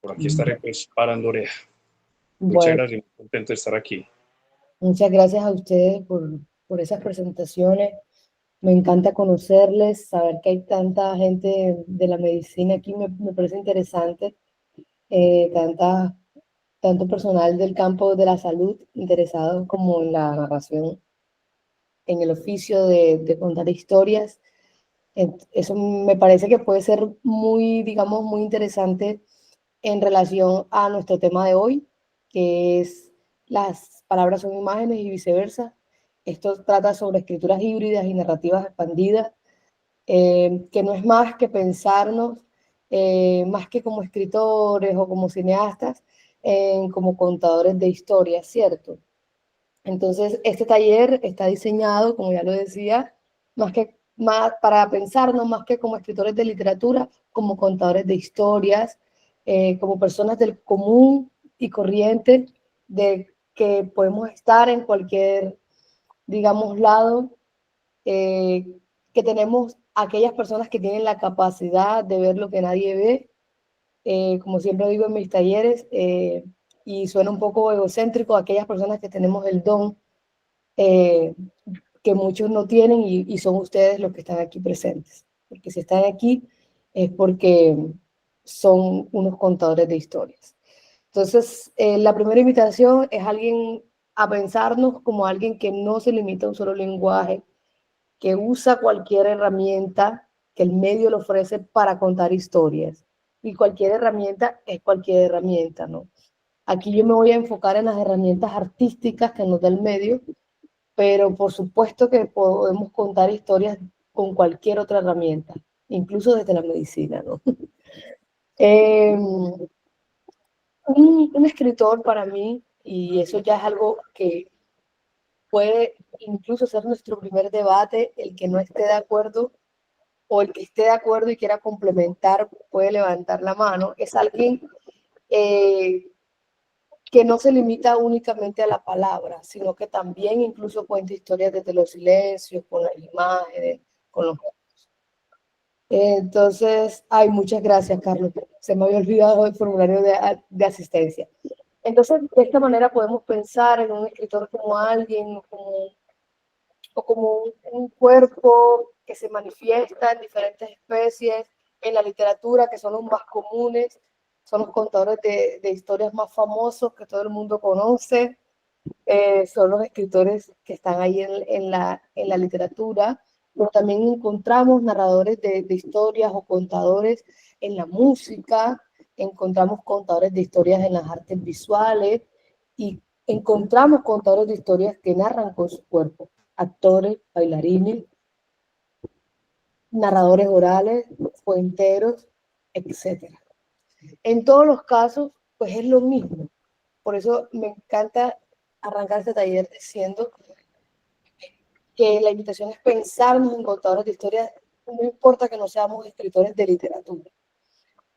Por aquí estaré pues parando oreja. Muchas Bueno, gracias, muy contento de estar aquí. muchas gracias a ustedes por esas presentaciones. Me encanta conocerles, saber que hay tanta gente de la medicina aquí me parece interesante, tanta, tanto personal del campo de la salud interesado como en la narración, en el oficio de contar historias. Eso me parece que puede ser muy, digamos, muy interesante en relación a nuestro tema de hoy, que es las palabras son imágenes y viceversa. Esto trata sobre escrituras híbridas y narrativas expandidas, que no es más que pensarnos, más que como escritores o como cineastas, como contadores de historias, ¿cierto? Entonces, este taller está diseñado, como ya lo decía, más para pensarnos más que como escritores de literatura, como contadores de historias, como personas del común y corriente, de que podemos estar en cualquier, digamos, lado, eh, que tenemos aquellas personas que tienen la capacidad de ver lo que nadie ve, como siempre digo en mis talleres, y suena un poco egocéntrico, aquellas personas que tenemos el don eh, que muchos no tienen y son ustedes los que están aquí presentes. Porque si están aquí es porque son unos contadores de historias. Entonces, la primera invitación es alguien a pensarnos como alguien que no se limita a un solo lenguaje, que usa cualquier herramienta que el medio le ofrece para contar historias. Y cualquier herramienta es cualquier herramienta, ¿no? Aquí yo me voy a enfocar en las herramientas artísticas que nos da el medio, pero por supuesto que podemos contar historias con cualquier otra herramienta, incluso desde la medicina, ¿no? Eh, un escritor para mí, y eso ya es algo que puede incluso ser nuestro primer debate, el que no esté de acuerdo o el que esté de acuerdo y quiera complementar puede levantar la mano, es alguien eh, que no se limita únicamente a la palabra, sino que también incluso cuenta historias desde los silencios, con las imágenes, con los... Entonces, ay, muchas gracias, Carlos. Se me había olvidado el formulario de asistencia. Entonces, de esta manera podemos pensar en un escritor como alguien o como un cuerpo que se manifiesta en diferentes especies, en la literatura, que son los más comunes, son los contadores de historias más famosos que todo el mundo conoce, son los escritores que están ahí en la literatura, pero también encontramos narradores de historias o contadores en la música, encontramos contadores de historias en las artes visuales y encontramos contadores de historias que narran con su cuerpo, actores, bailarines, narradores orales, cuenteros, etcétera. En todos los casos, pues es lo mismo. Por eso me encanta arrancar este taller diciendo que la invitación es pensarnos en contadores de historias, no importa que no seamos escritores de literatura,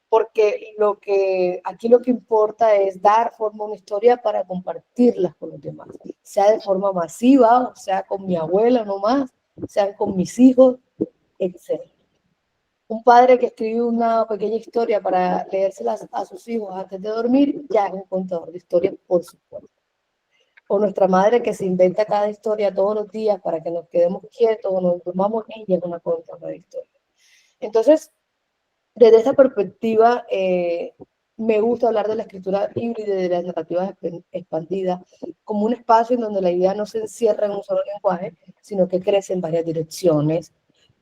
porque aquí lo que importa es dar forma a una historia para compartirlas con los demás, sea de forma masiva, o sea con mi abuela nomás, sea con mis hijos, etc. Un padre que escribe una pequeña historia para leérselas a sus hijos antes de dormir, ya es un contador de historias, por supuesto. O nuestra madre que se inventa cada historia todos los días para que nos quedemos quietos o nos durmamos, ella es una contadora de historias. Entonces, desde esta perspectiva, me gusta hablar de la escritura híbrida y de las narrativas expandidas como un espacio en donde la idea no se encierra en un solo lenguaje, sino que crece en varias direcciones,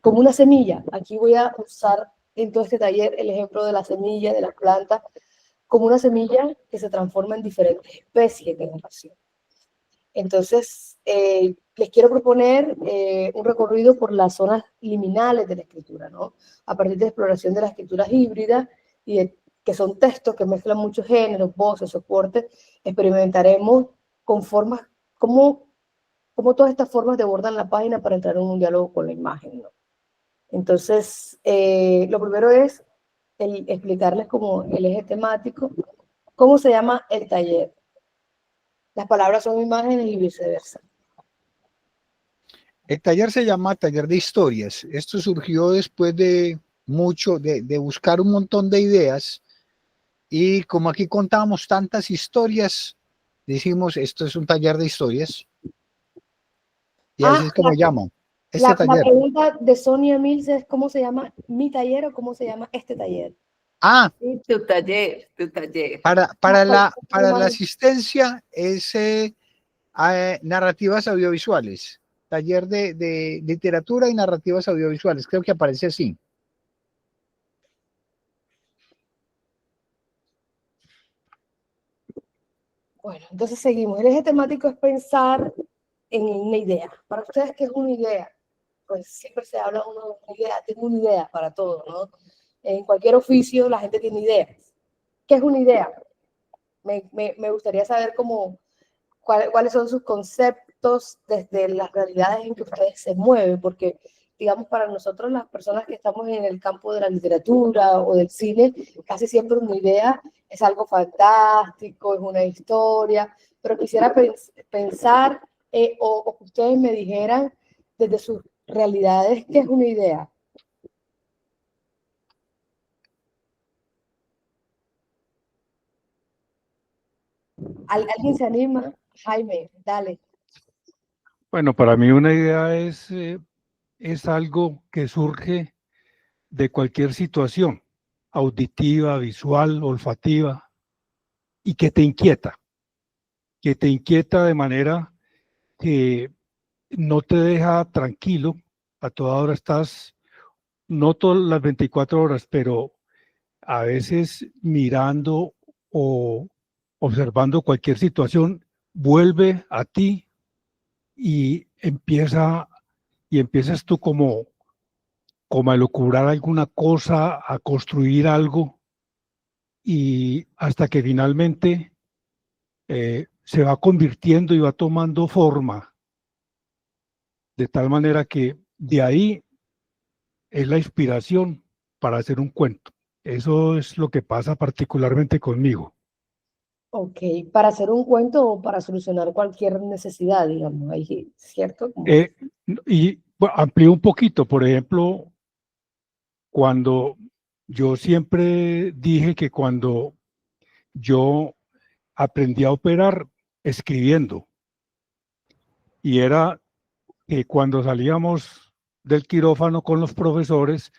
como una semilla. Aquí voy a usar en todo este taller el ejemplo de la semilla, de la planta, como una semilla que se transforma en diferentes especies de narración. Entonces, les quiero proponer un recorrido por las zonas liminales de la escritura, ¿no? A partir de la exploración de las escrituras híbridas, que son textos que mezclan muchos géneros, voces, soportes, experimentaremos con formas, cómo todas estas formas debordan la página para entrar en un diálogo con la imagen, ¿no? Entonces, lo primero es explicarles como el eje temático, cómo se llama el taller. Las palabras son imágenes y viceversa. El taller se llama Taller de Historias. Esto surgió después de buscar un montón de ideas Y como aquí contamos tantas historias, dijimos, esto es un taller de historias. Y así Ah, es como llaman este la taller. pregunta de Sonia Mills es ¿cómo se llama mi taller o cómo se llama este taller? Ah, Sí, tu taller, tu taller. para la asistencia es narrativas audiovisuales. Taller de literatura y narrativas audiovisuales. Creo que aparece así. Bueno, entonces seguimos. El eje temático es pensar en una idea. Para ustedes, ¿qué es una idea? Pues siempre se habla de una idea. Tengo una idea para todo, ¿no? En cualquier oficio la gente tiene ideas. ¿Qué es una idea? Me gustaría saber cuáles son sus conceptos desde las realidades en que ustedes se mueven, porque, digamos, para nosotros las personas que estamos en el campo de la literatura o del cine, casi siempre una idea es algo fantástico, es una historia, pero quisiera pensar o que ustedes me dijeran desde sus realidades qué es una idea. ¿Alguien se anima? Jaime, dale. Bueno, para mí una idea es algo que surge de cualquier situación, auditiva, visual, olfativa, y que te inquieta de manera que no te deja tranquilo. A toda hora estás, no todas las 24 horas, pero a veces mirando o observando cualquier situación, vuelve a ti y empiezas tú como a elucubrar alguna cosa, a construir algo, y hasta que finalmente se va convirtiendo y va tomando forma, de tal manera que de ahí es la inspiración para hacer un cuento. Eso es lo que pasa particularmente conmigo. Ok, para hacer un cuento o para solucionar cualquier necesidad, digamos, ahí, ¿cierto? Eh, y bueno, amplío un poquito, por ejemplo, cuando yo siempre dije que cuando yo aprendí a operar escribiendo, y era que cuando salíamos del quirófano con los profesores,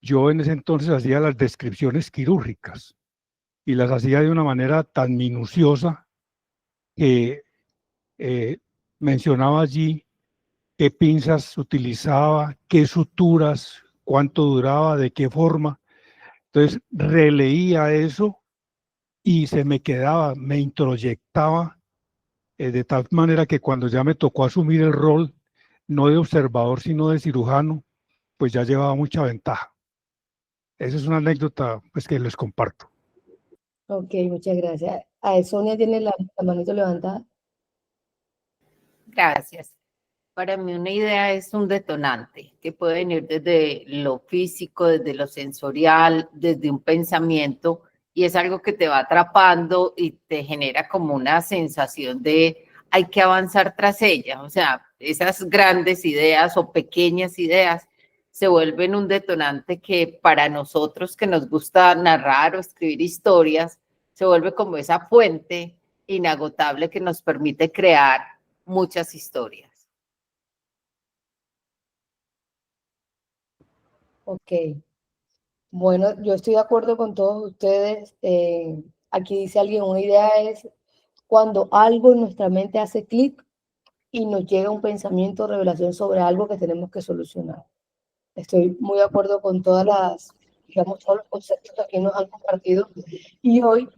yo en ese entonces hacía las descripciones quirúrgicas y las hacía de una manera tan minuciosa que mencionaba allí qué pinzas utilizaba, qué suturas, cuánto duraba, de qué forma. Entonces releía eso y se me quedaba, me introyectaba de tal manera que cuando ya me tocó asumir el rol, no de observador, sino de cirujano, pues ya llevaba mucha ventaja. Esa es una anécdota pues, que les comparto. Ok, muchas gracias. Sonia tiene la manito levantada. Gracias. Para mí una idea es un detonante que puede venir desde lo físico, desde lo sensorial, desde un pensamiento, y es algo que te va atrapando y te genera como una sensación de hay que avanzar tras ella. O sea, esas grandes ideas o pequeñas ideas se vuelven un detonante que para nosotros que nos gusta narrar o escribir historias, se vuelve como esa fuente inagotable que nos permite crear muchas historias. Ok. Bueno, yo estoy de acuerdo con todos ustedes. Aquí dice alguien, una idea es cuando algo en nuestra mente hace clic y nos llega un pensamiento o revelación sobre algo que tenemos que solucionar. Estoy muy de acuerdo con digamos, todos los conceptos que aquí nos han compartido. Y hoy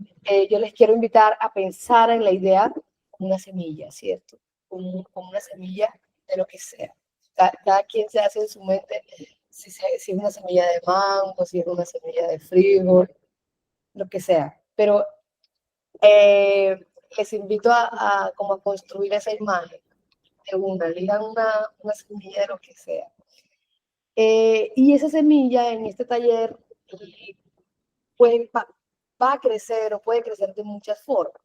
yo les quiero invitar a pensar en la idea como una semilla, ¿cierto? Como una semilla de lo que sea. Cada quien se hace en su mente si es una semilla de mango, si es una semilla de frijol, lo que sea. Pero eh, les invito como a construir esa imagen de elijan una semilla de lo que sea. Y esa semilla en este taller pues, va a crecer o puede crecer de muchas formas.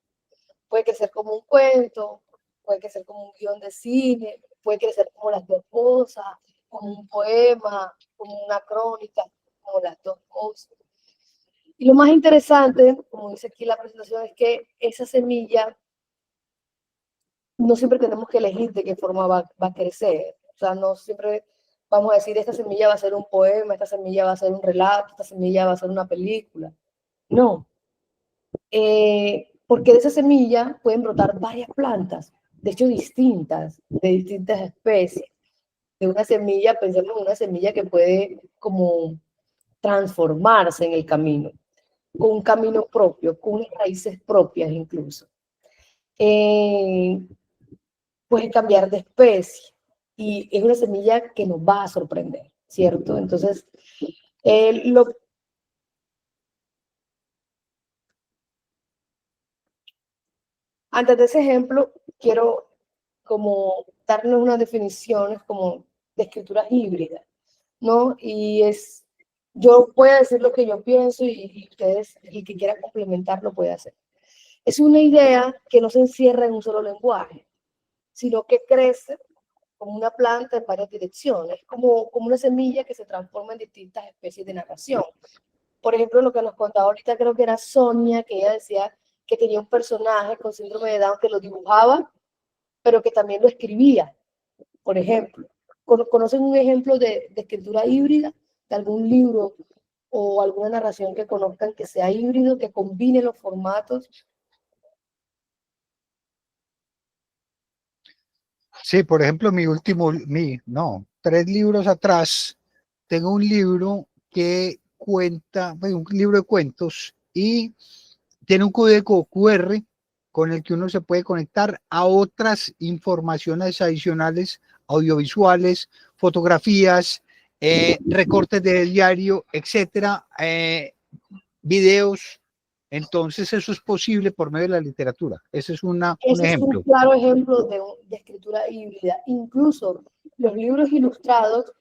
Puede crecer como un cuento, puede crecer como un guión de cine, puede crecer como las dos cosas, como un poema, como una crónica, como las dos cosas. Y lo más interesante, como dice aquí la presentación, es que esa semilla no siempre tenemos que elegir de qué forma va a crecer. O sea, no siempre vamos a decir, esta semilla va a ser un poema, esta semilla va a ser un relato, esta semilla va a ser una película. No. Porque de esa semilla pueden brotar varias plantas, de hecho distintas, de distintas especies. De una semilla, pensemos en una semilla que puede como transformarse en el camino, con un camino propio, con unas raíces propias incluso. Puede cambiar de especie y es una semilla que nos va a sorprender, ¿cierto? Entonces, antes de ese ejemplo, quiero como darnos unas definiciones como de escritura híbrida, ¿no? Y es, yo voy a decir lo que yo pienso y ustedes, el que quiera complementar, lo puede hacer. Es una idea que no se encierra en un solo lenguaje, sino que crece como una planta en varias direcciones, como una semilla que se transforma en distintas especies de narración. Por ejemplo, lo que nos contaba ahorita, creo que era Sonia, que ella decía que tenía un personaje con síndrome de Down que lo dibujaba, pero que también lo escribía, por ejemplo. ¿Conocen un ejemplo de escritura híbrida, de algún libro o alguna narración que conozcan que sea híbrido, que combine los formatos? Sí, por ejemplo, 3 libros atrás, tengo un libro que cuenta, un libro de cuentos y tiene un código QR con el que uno se puede conectar a otras informaciones adicionales, audiovisuales, fotografías, recortes de diario, etcétera, videos. Entonces eso es posible por medio de la literatura. Ese es un Ese es ejemplo. un claro ejemplo de escritura híbrida. Incluso los libros ilustrados,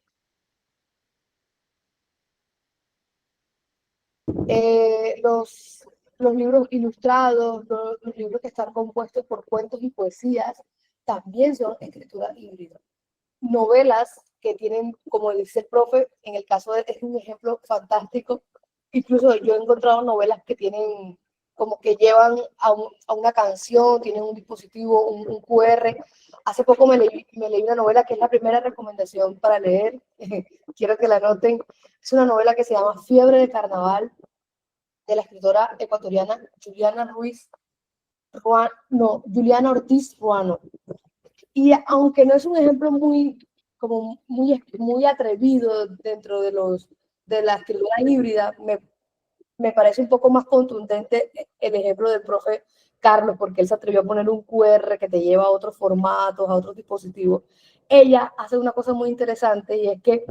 los libros ilustrados, los libros que están compuestos por cuentos y poesías, también son escritura híbrida. Novelas que tienen, como dice el profe, en el caso de es un ejemplo fantástico. Incluso yo he encontrado novelas que tienen como que llevan a una canción, tienen un dispositivo, un QR. Hace poco me leí una novela que es la primera recomendación para leer, quiero que la anoten. Es una novela que se llama Fiebre de Carnaval, de la escritora ecuatoriana Juliana Ortiz Ruano. Y aunque no es un ejemplo muy atrevido dentro de la escritura híbrida, me parece un poco más contundente el ejemplo del profe Carlos, porque él se atrevió a poner un QR que te lleva a otros formatos, a otros dispositivos. Ella hace una cosa muy interesante y es que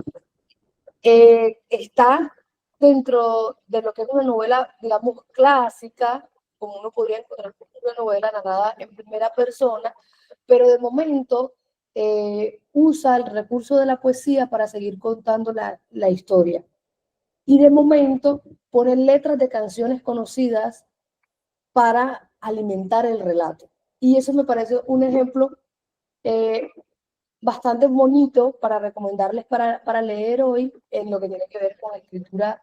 está dentro de lo que es una novela, digamos, clásica, como uno podría encontrar una novela narrada en primera persona, pero de momento usa el recurso de la poesía para seguir contando la historia. Y de momento pone letras de canciones conocidas para alimentar el relato. Y eso me parece un ejemplo bastante bonito para recomendarles para leer hoy en lo que tiene que ver con la escritura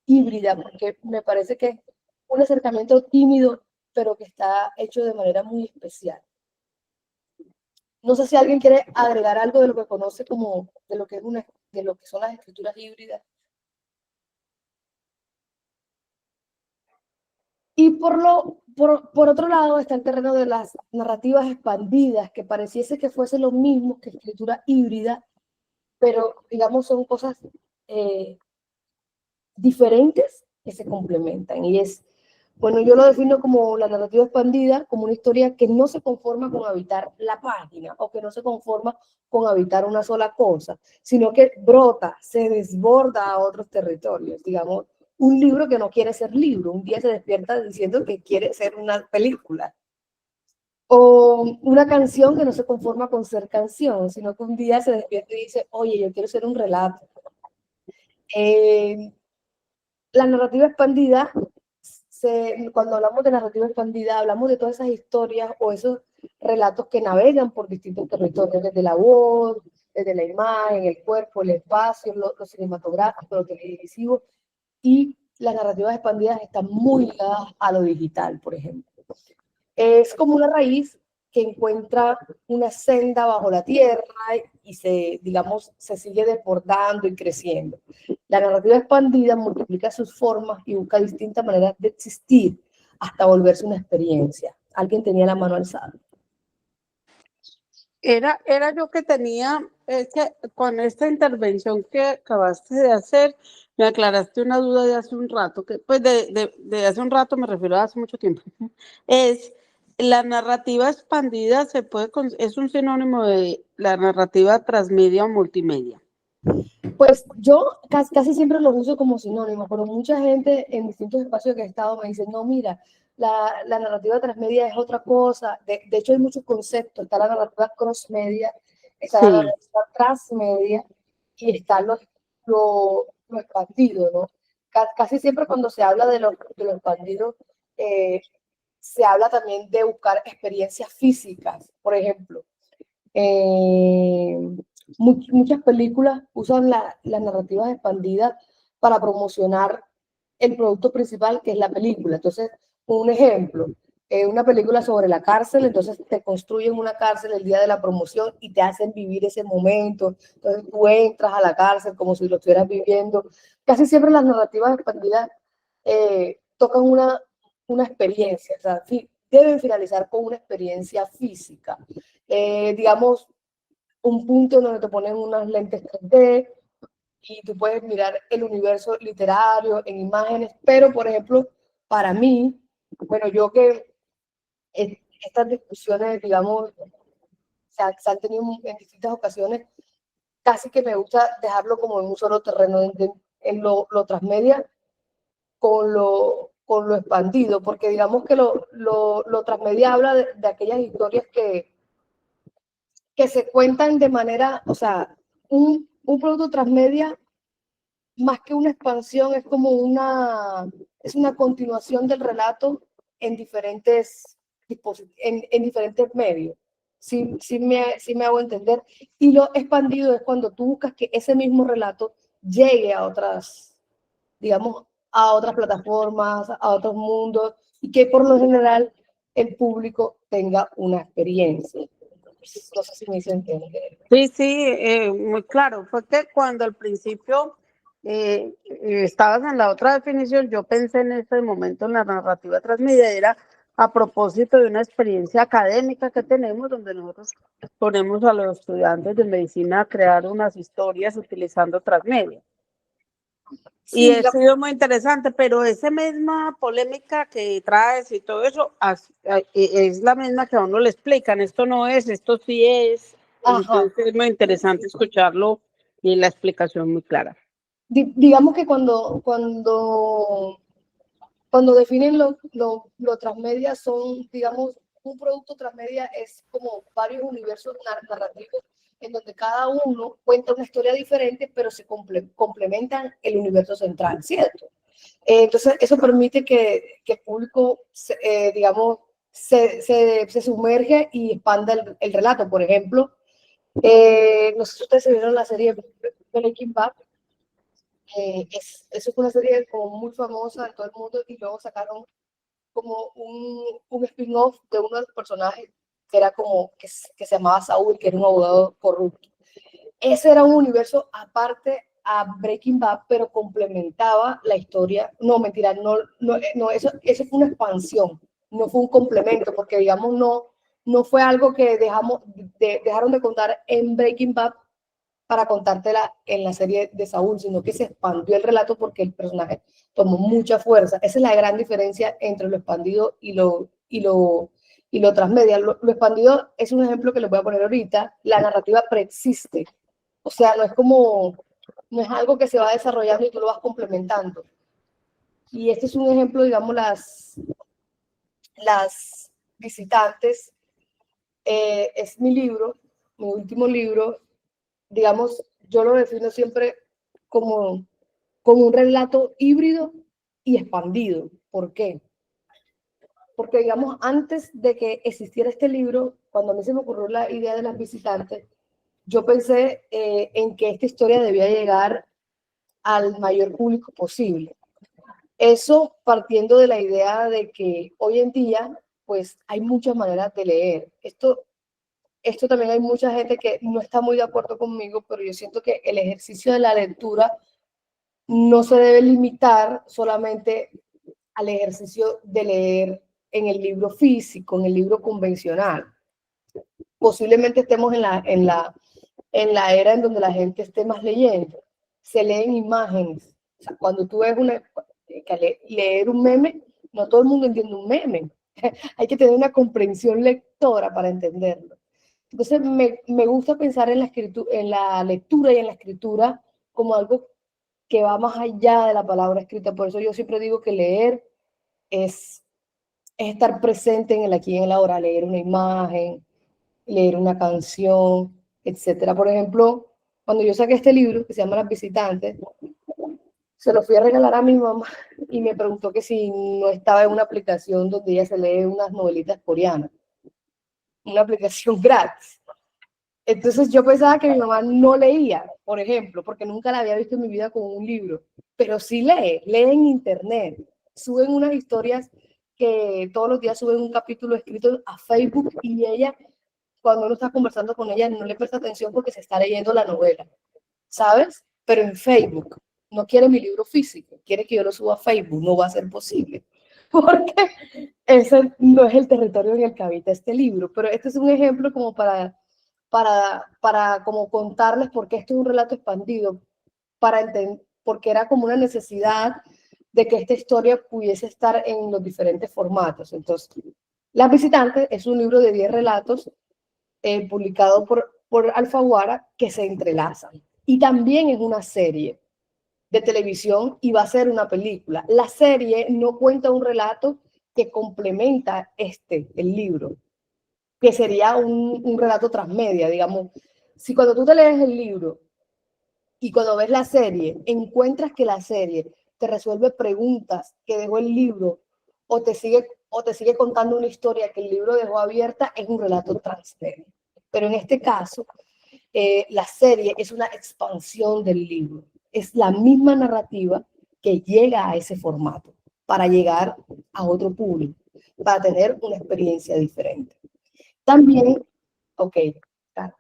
híbrida, porque me parece que es un acercamiento tímido, pero que está hecho de manera muy especial. No sé si alguien quiere agregar algo de lo que conoce como de lo que son las escrituras híbridas. Y por otro lado está el terreno de las narrativas expandidas, que pareciese que fuese lo mismo que escritura híbrida, pero digamos son cosas diferentes que se complementan. Y bueno, yo lo defino como la narrativa expandida, como una historia que no se conforma con habitar la página o que no se conforma con habitar una sola cosa, sino que brota, se desborda a otros territorios. Digamos, un libro que no quiere ser libro, un día se despierta diciendo que quiere ser una película. O una canción que no se conforma con ser canción, sino que un día se despierta y dice, oye, yo quiero ser un relato. La narrativa expandida, cuando hablamos de narrativa expandida, hablamos de todas esas historias o esos relatos que navegan por distintos territorios, desde la voz, desde la imagen, el cuerpo, el espacio, lo cinematográfico, lo televisivo, y las narrativas expandidas están muy ligadas a lo digital, por ejemplo. Es como una raíz que encuentra una senda bajo la tierra y digamos, se sigue desbordando y creciendo. La narrativa expandida multiplica sus formas y busca distintas maneras de existir hasta volverse una experiencia. Alguien tenía la mano alzada. Era yo que tenía, es que con esta intervención que acabaste de hacer, me aclaraste una duda de hace un rato, que pues de hace un rato me refiero a hace mucho tiempo. Es la narrativa expandida es un sinónimo de la narrativa transmedia o multimedia. Pues yo casi siempre lo uso como sinónimo, pero mucha gente en distintos espacios que he estado me dice, no, mira, la narrativa transmedia es otra cosa. De hecho, hay muchos conceptos. Está la narrativa crossmedia, está la narrativa transmedia y está lo expandido, ¿no? Casi siempre cuando se habla de lo expandido, se habla también de buscar experiencias físicas. Por ejemplo, muchas películas usan las narrativas expandidas para promocionar el producto principal, que es la película. Entonces, un ejemplo, una película sobre la cárcel, entonces te construyen una cárcel el día de la promoción y te hacen vivir ese momento. Entonces tú entras a la cárcel como si lo estuvieras viviendo. Casi siempre las narrativas expandidas tocan una experiencia, o sea, deben finalizar con una experiencia física. Digamos, un punto donde te ponen unas lentes 3D y tú puedes mirar el universo literario en imágenes, pero por ejemplo, para mí, bueno, yo que estas discusiones, digamos, se han tenido en distintas ocasiones, casi que me gusta dejarlo como en un solo terreno, en lo transmedia con lo expandido, porque digamos que lo transmedia habla de aquellas historias que se cuentan de manera, o sea, un producto transmedia, más que una expansión, es como una continuación del relato en diferentes diferentes medios. Sí me hago entender. Y lo expandido es cuando tú buscas que ese mismo relato llegue a otras, digamos, a otras plataformas, a otros mundos, y que por lo general el público tenga una experiencia. No sé si me hizo entender. Sí, muy claro. Fue que cuando al principio estabas en la otra definición, yo pensé en ese momento en la narrativa transmedia, a propósito de una experiencia académica que tenemos, donde nosotros ponemos a los estudiantes de medicina a crear unas historias utilizando transmedia. Sí, y ha sido muy interesante, pero esa misma polémica que traes y todo eso es la misma que a uno le explican, esto no es, esto sí es. Entonces es muy interesante escucharlo y la explicación muy clara. Digamos que cuando definen lo transmedia, son, digamos, un producto transmedia es como varios universos narrativos en donde cada uno cuenta una historia diferente, pero se complementan el universo central, ¿cierto? Entonces, eso permite que el público, digamos, se sumerge y expanda el relato. Por ejemplo, no sé si ustedes se vieron la serie Breaking Bad. Eso fue una serie como muy famosa en todo el mundo y luego sacaron como un spin-off de uno de los personajes que era como que se llamaba Saúl, que era un abogado corrupto. Ese era un universo aparte a Breaking Bad, pero complementaba la historia. No, mentira, no, eso fue una expansión, no fue un complemento, porque digamos no fue algo que dejaron de contar en Breaking Bad para contártela en la serie de Saúl, sino que se expandió el relato porque el personaje tomó mucha fuerza. Esa es la gran diferencia entre lo expandido y lo transmedia. Lo expandido es un ejemplo que les voy a poner ahorita. La narrativa preexiste. O sea, no es algo que se va desarrollando y tú lo vas complementando. Y este es un ejemplo, digamos, las visitantes. Es mi libro, mi último libro. Digamos, yo lo defino siempre como un relato híbrido y expandido. ¿Por qué? Porque, digamos, antes de que existiera este libro, cuando a mí se me ocurrió la idea de las visitantes, yo pensé en que esta historia debía llegar al mayor público posible. Eso partiendo de la idea de que hoy en día, pues hay muchas maneras de leer. Esto también hay mucha gente que no está muy de acuerdo conmigo, pero yo siento que el ejercicio de la lectura no se debe limitar solamente al ejercicio de leer en el libro físico, en el libro convencional. Posiblemente estemos en la era en donde la gente esté más leyendo. Se leen imágenes. O sea, cuando tú ves leer un meme, no todo el mundo entiende un meme. Hay que tener una comprensión lectora para entenderlo. Entonces, me gusta pensar en la lectura y en la escritura como algo que va más allá de la palabra escrita. Por eso yo siempre digo que leer es estar presente en el aquí y en el ahora, leer una imagen, leer una canción, etcétera. Por ejemplo, cuando yo saqué este libro que se llama Las Visitantes, se lo fui a regalar a mi mamá y me preguntó que si no estaba en una aplicación donde ella se lee unas novelitas coreanas, una aplicación gratis. Entonces yo pensaba que mi mamá no leía, por ejemplo, porque nunca la había visto en mi vida con un libro, pero sí lee en internet, suben unas historias que todos los días suben un capítulo escrito a Facebook y ella, cuando uno está conversando con ella, no le presta atención porque se está leyendo la novela, ¿sabes? Pero en Facebook, no quiere mi libro físico, quiere que yo lo suba a Facebook, no va a ser posible, porque ese no es el territorio en el que habita este libro, pero este es un ejemplo como para como contarles por qué esto es un relato expandido, porque era como una necesidad de que esta historia pudiese estar en los diferentes formatos. Entonces, Las Visitantes es un libro de 10 relatos publicado por Alfaguara que se entrelazan. Y también es una serie de televisión y va a ser una película. La serie no cuenta un relato que complementa el libro, que sería un relato transmedia, digamos. Si cuando tú te lees el libro y cuando ves la serie, encuentras que la serie te resuelve preguntas que dejó el libro o te sigue contando una historia que el libro dejó abierta, es un relato transmedia. Pero en este caso, la serie es una expansión del libro. Es la misma narrativa que llega a ese formato para llegar a otro público, para tener una experiencia diferente. También, ok, claro.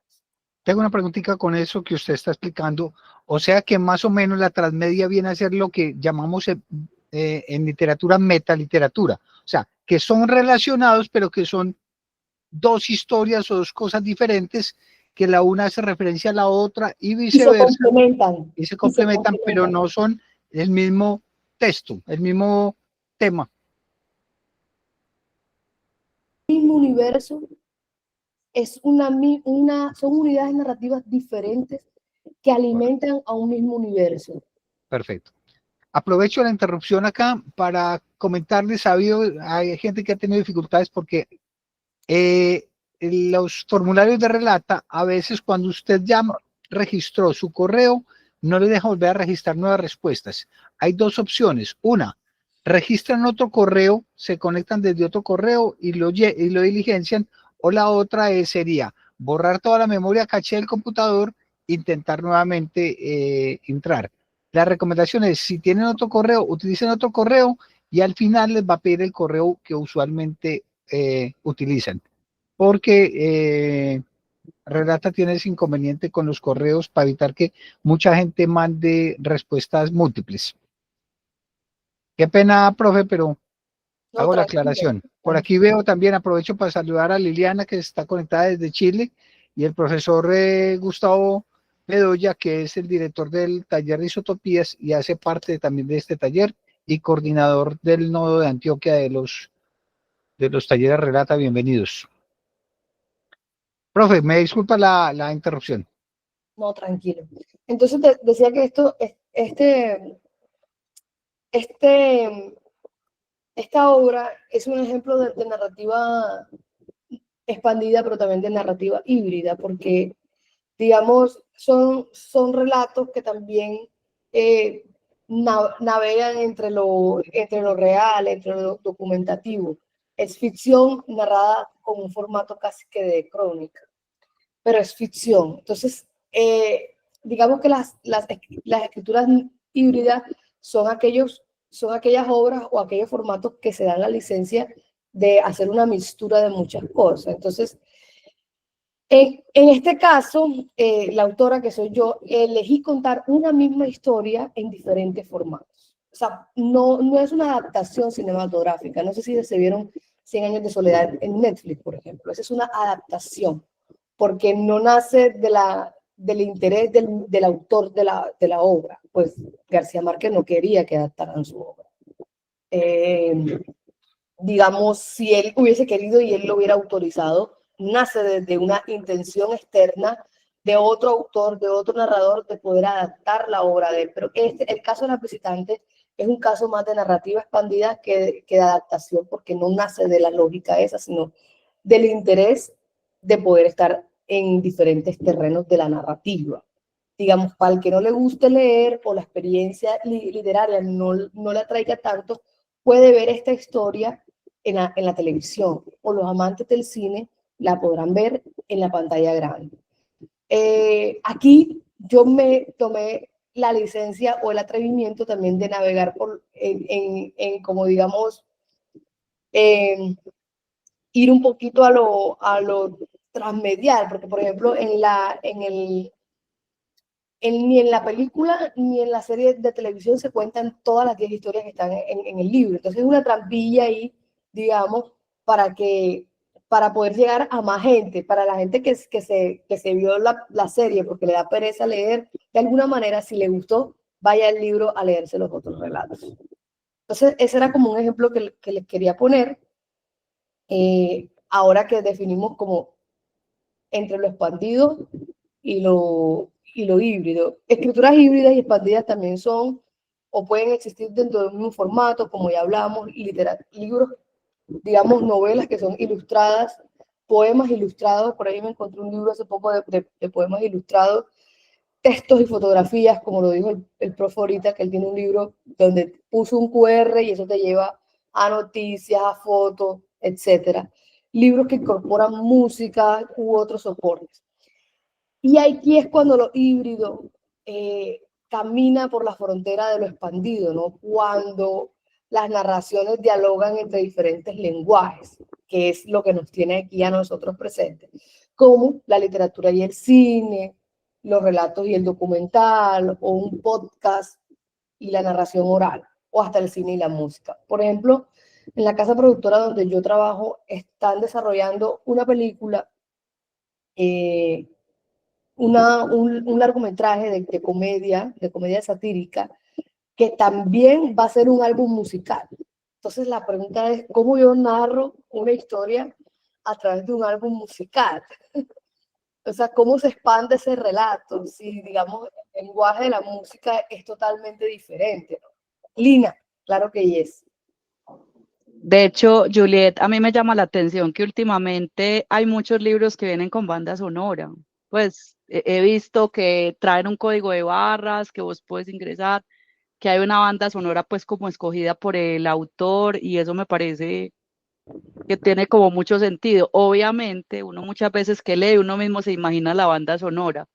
Tengo una preguntita con eso que usted está explicando. O sea que más o menos la transmedia viene a ser lo que llamamos en literatura metaliteratura. O sea, que son relacionados, pero que son dos historias o dos cosas diferentes, que la una hace referencia a la otra y viceversa. Y se complementan, pero no son el mismo texto, el mismo tema. El mismo universo es son unidades narrativas diferentes que alimentan a un mismo universo. Perfecto. Aprovecho la interrupción acá para comentarles, hay gente que ha tenido dificultades porque los formularios de Relata, a veces cuando usted ya registró su correo, no le deja volver a registrar nuevas respuestas. Hay dos opciones. Una, registran otro correo, se conectan desde otro correo y lo diligencian, o la otra sería borrar toda la memoria caché del computador, intentar nuevamente entrar. La recomendación es, si tienen otro correo, utilicen otro correo y al final les va a pedir el correo que usualmente utilizan. Porque Relata tiene ese inconveniente con los correos para evitar que mucha gente mande respuestas múltiples. Qué pena, profe, pero No, hago la aclaración. Por aquí veo también, aprovecho para saludar a Liliana, que está conectada desde Chile, y el profesor Gustavo Bedoya, que es el director del taller de isotopías y hace parte también de este taller y coordinador del nodo de Antioquia de los talleres Relata. Bienvenidos. Profe, me disculpa la interrupción. No, tranquilo. Entonces decía que esta obra es un ejemplo de narrativa expandida, pero también de narrativa híbrida, porque, digamos, son relatos que también navegan entre lo real, entre lo documentativo. Es ficción narrada con un formato casi que de crónica, pero es ficción. Entonces, digamos que las escrituras híbridas son aquellos son aquellas obras o aquellos formatos que se dan la licencia de hacer una mixtura de muchas cosas. Entonces, en este caso, la autora que soy yo, elegí contar una misma historia en diferentes formatos. O sea, no es una adaptación cinematográfica. No sé si se vieron 100 años de soledad en Netflix, por ejemplo. Esa es una adaptación, porque no nace del interés del autor de la obra. Pues García Márquez no quería que adaptaran su obra. Digamos, si él hubiese querido y él lo hubiera autorizado, nace desde una intención externa de otro autor, de otro narrador, de poder adaptar la obra de él. Pero el caso de Las Visitantes es un caso más de narrativa expandida que de adaptación, porque no nace de la lógica esa, sino del interés de poder estar en diferentes terrenos de la narrativa. Digamos, para el que no le guste leer o la experiencia literaria no le atraiga tanto, puede ver esta historia en la televisión, o los amantes del cine la podrán ver en la pantalla grande. Aquí yo me tomé la licencia o el atrevimiento también de navegar como digamos, ir un poquito a lo transmedial, porque por ejemplo ni en la película ni en la serie de televisión se cuentan todas las 10 historias que están en el libro. Entonces es una trampilla ahí, digamos, para poder llegar a más gente, para la gente que se vio la serie porque le da pereza leer, de alguna manera, si le gustó, vaya al libro a leerse los otros relatos. Entonces ese era como un ejemplo que les quería poner, ahora que definimos como entre lo expandido y lo híbrido. Escrituras híbridas y expandidas también son o pueden existir dentro del mismo formato, como ya hablamos, libros, digamos, novelas que son ilustradas, poemas ilustrados. Por ahí me encontré un libro hace poco de poemas ilustrados, textos y fotografías, como lo dijo el profe ahorita, que él tiene un libro donde puso un QR y eso te lleva a noticias, a fotos, etcétera. Libros que incorporan música u otros soportes. Y aquí es cuando lo híbrido camina por la frontera de lo expandido, ¿no? Cuando las narraciones dialogan entre diferentes lenguajes, que es lo que nos tiene aquí a nosotros presentes, como la literatura y el cine, los relatos y el documental, o un podcast y la narración oral, o hasta el cine y la música. Por ejemplo, en la casa productora donde yo trabajo, están desarrollando una película, un largometraje de comedia satírica, que también va a ser un álbum musical. Entonces la pregunta es, ¿cómo yo narro una historia a través de un álbum musical? O sea, ¿cómo se expande ese relato? Si, digamos, el lenguaje de la música es totalmente diferente, ¿no? Lina, claro que yes. De hecho, Juliet, a mí me llama la atención que últimamente hay muchos libros que vienen con banda sonora. Pues he visto que traen un código de barras que vos puedes ingresar, que hay una banda sonora pues como escogida por el autor y eso me parece que tiene como mucho sentido. Obviamente, uno muchas veces que lee, uno mismo se imagina la banda sonora,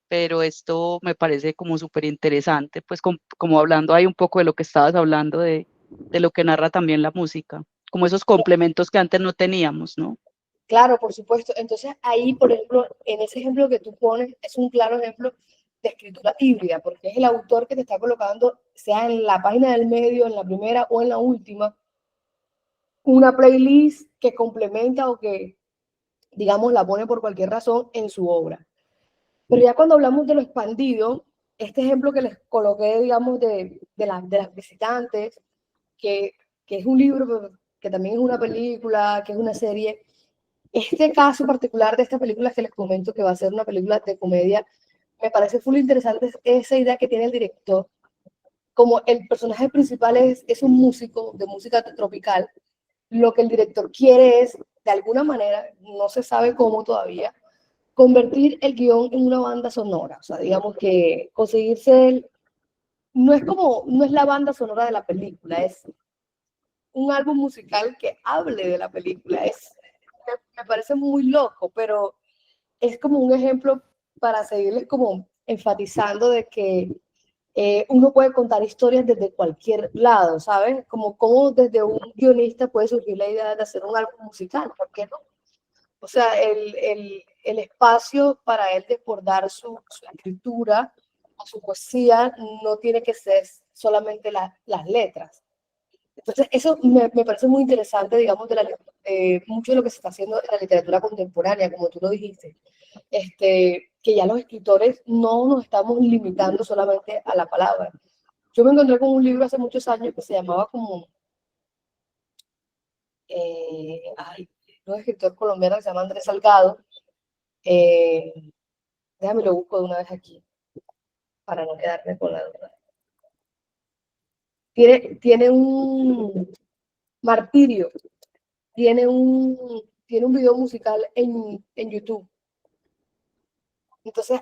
pero esto me parece como súper interesante, pues como hablando ahí un poco de lo que estabas hablando de lo que narra también la música, como esos complementos que antes no teníamos, ¿no? Claro, por supuesto. Entonces ahí, por ejemplo, en ese ejemplo que tú pones, es un claro ejemplo de escritura híbrida, porque es el autor que te está colocando, sea en la página del medio, en la primera o en la última, una playlist que complementa o que, digamos, la pone por cualquier razón en su obra. Pero ya cuando hablamos de lo expandido, este ejemplo que les coloqué, digamos, de las visitantes, que es un libro, que también es una película, que es una serie. Este caso particular de esta película que les comento, que va a ser una película de comedia, me parece full interesante esa idea que tiene el director. Como el personaje principal es un músico de música tropical, lo que el director quiere es, de alguna manera, no se sabe cómo todavía, convertir el guión en una banda sonora. O sea, digamos que conseguirse, no es la banda sonora de la película, es un álbum musical que hable de la película. Me parece muy loco, pero es como un ejemplo para seguirles como enfatizando de que uno puede contar historias desde cualquier lado, ¿sabes? Como desde un guionista puede surgir la idea de hacer un álbum musical, ¿por qué no? O sea, el espacio para él desbordar su escritura o su poesía no tiene que ser solamente las letras. Entonces, eso me parece muy interesante, digamos, mucho de lo que se está haciendo en la literatura contemporánea, como tú lo dijiste, que ya los escritores no nos estamos limitando solamente a la palabra. Yo me encontré con un libro hace muchos años que se llamaba como, un escritor colombiano que se llama Andrés Salgado, eh, déjame lo busco de una vez aquí, para no quedarme con la duda. Tiene un martirio, tiene un video musical en YouTube. Entonces,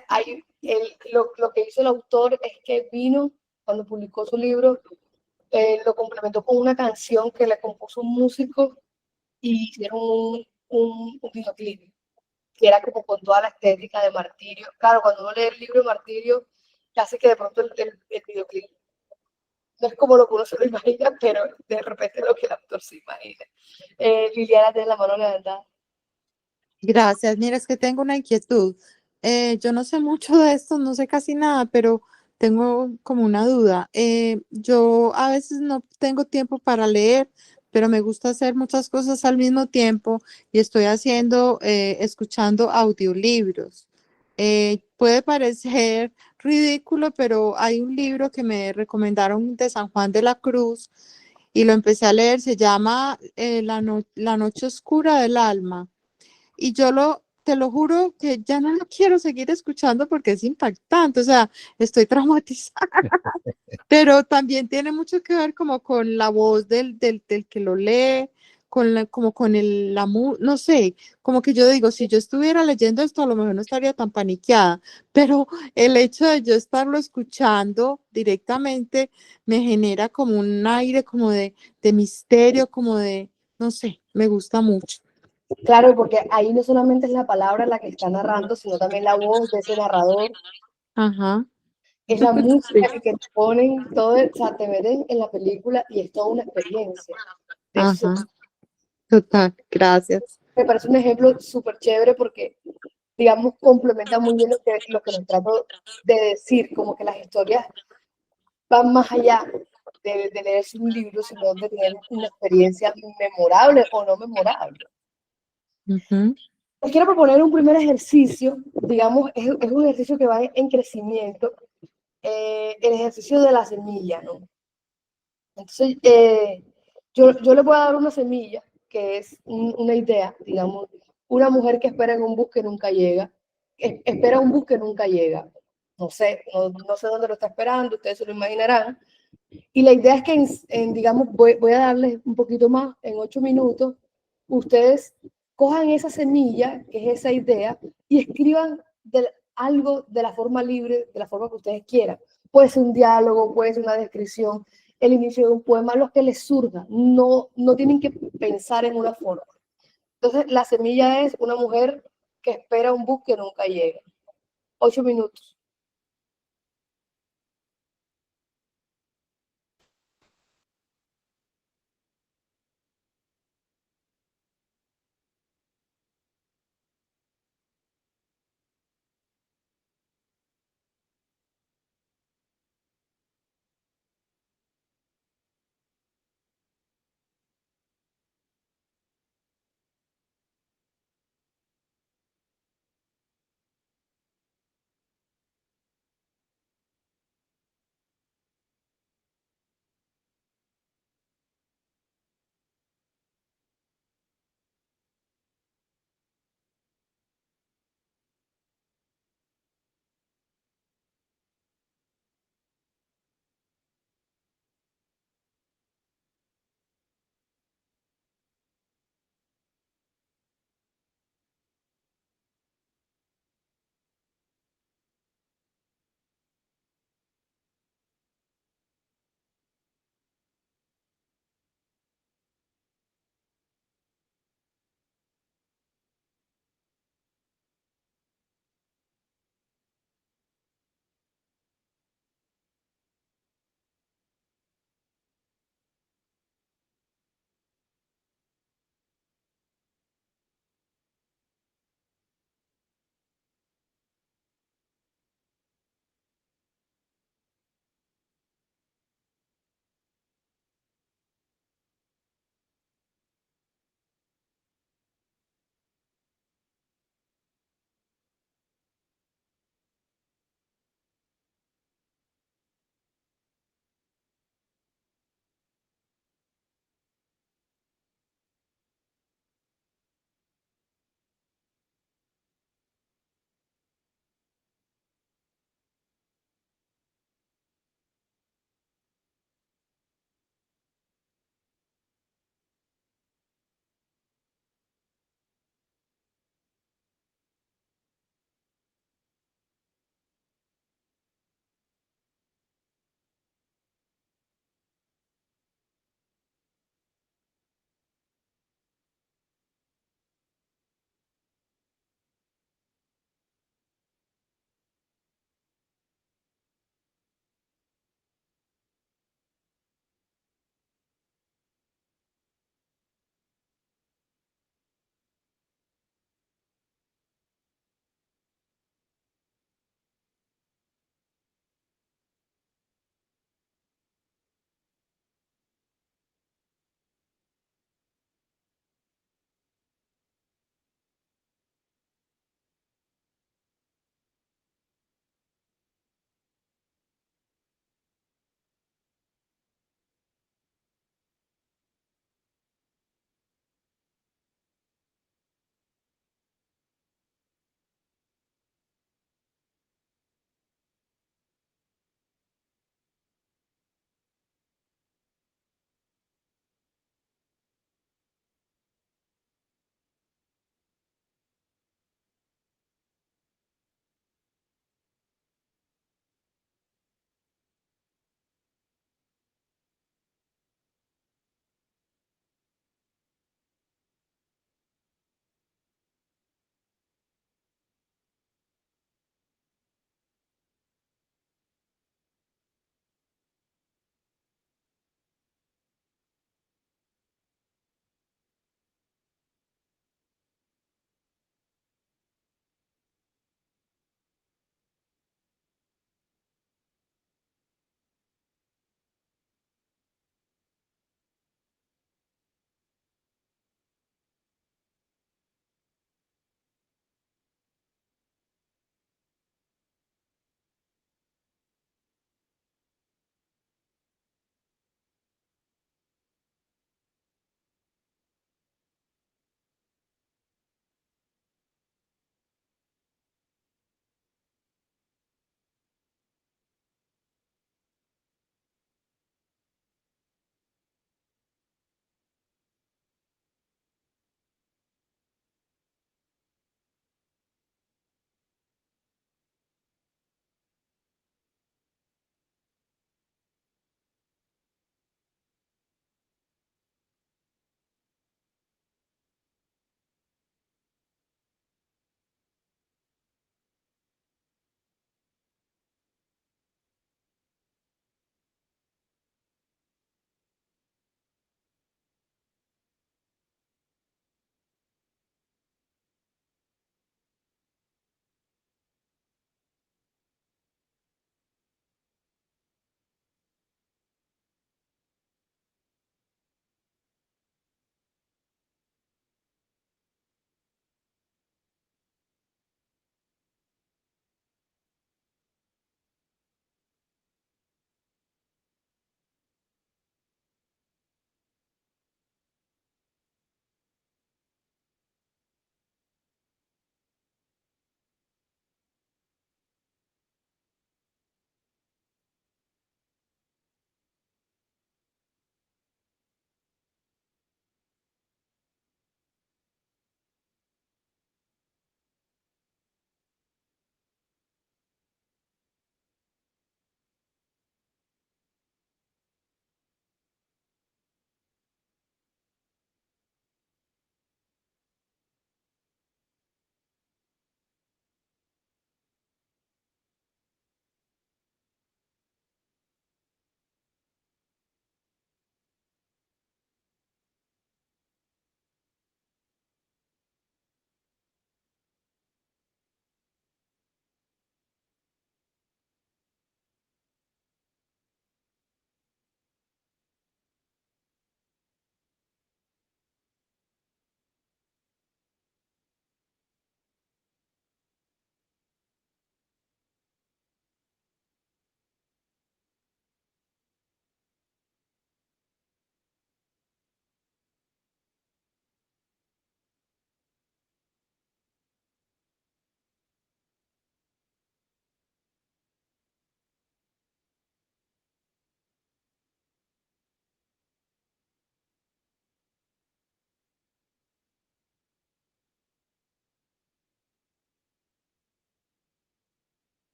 lo que hizo el autor es que vino, cuando publicó su libro, lo complementó con una canción que le compuso un músico y hicieron un videoclip, que era como con toda la estética de Martirio. Claro, cuando uno lee el libro de Martirio, casi que de pronto el videoclip no es como lo que uno se lo imagina, pero de repente lo que el autor se imagina. Liliana, tiene la mano levantada. Gracias. Mira, es que tengo una inquietud. Yo no sé mucho de esto, no sé casi nada, pero tengo como una duda. Yo a veces no tengo tiempo para leer, pero me gusta hacer muchas cosas al mismo tiempo y estoy escuchando audiolibros. Puede parecer ridículo, pero hay un libro que me recomendaron de San Juan de la Cruz y lo empecé a leer, se llama La noche oscura del alma. Y te lo juro que ya no lo quiero seguir escuchando porque es impactante, o sea, estoy traumatizada, pero también tiene mucho que ver como con la voz del que lo lee, como con no sé, como que yo digo, si yo estuviera leyendo esto, a lo mejor no estaría tan paniqueada, pero el hecho de yo estarlo escuchando directamente me genera como un aire como de misterio, como de, no sé, me gusta mucho. Claro, porque ahí no solamente es la palabra la que está narrando, sino también la voz de ese narrador, Ajá. es la Sí. música que te ponen, todo, o sea, te meten en la película y es toda una experiencia. Eso Ajá, total, gracias. me parece un ejemplo súper chévere porque, digamos, complementa muy bien lo que les trato de decir, como que las historias van más allá de leerse un libro, sino de tener una experiencia memorable o no memorable. Ujú. Les quiero proponer un primer ejercicio, digamos, es un ejercicio que va en crecimiento, el ejercicio de la semilla, ¿no? Entonces, yo le voy a dar una semilla, que es una idea, digamos, una mujer que espera en un bus que nunca llega, espera un bus que nunca llega. No sé, no sé dónde lo está esperando, ustedes se lo imaginarán. Y la idea es que, digamos, voy a darles un poquito más, en 8 minutos, ustedes cojan esa semilla, que es esa idea, y escriban algo de la forma libre, de la forma que ustedes quieran. Puede ser un diálogo, puede ser una descripción, el inicio de un poema, lo que les surja. No tienen que pensar en una forma. Entonces, la semilla es una mujer que espera un bus que nunca llega. 8 minutos.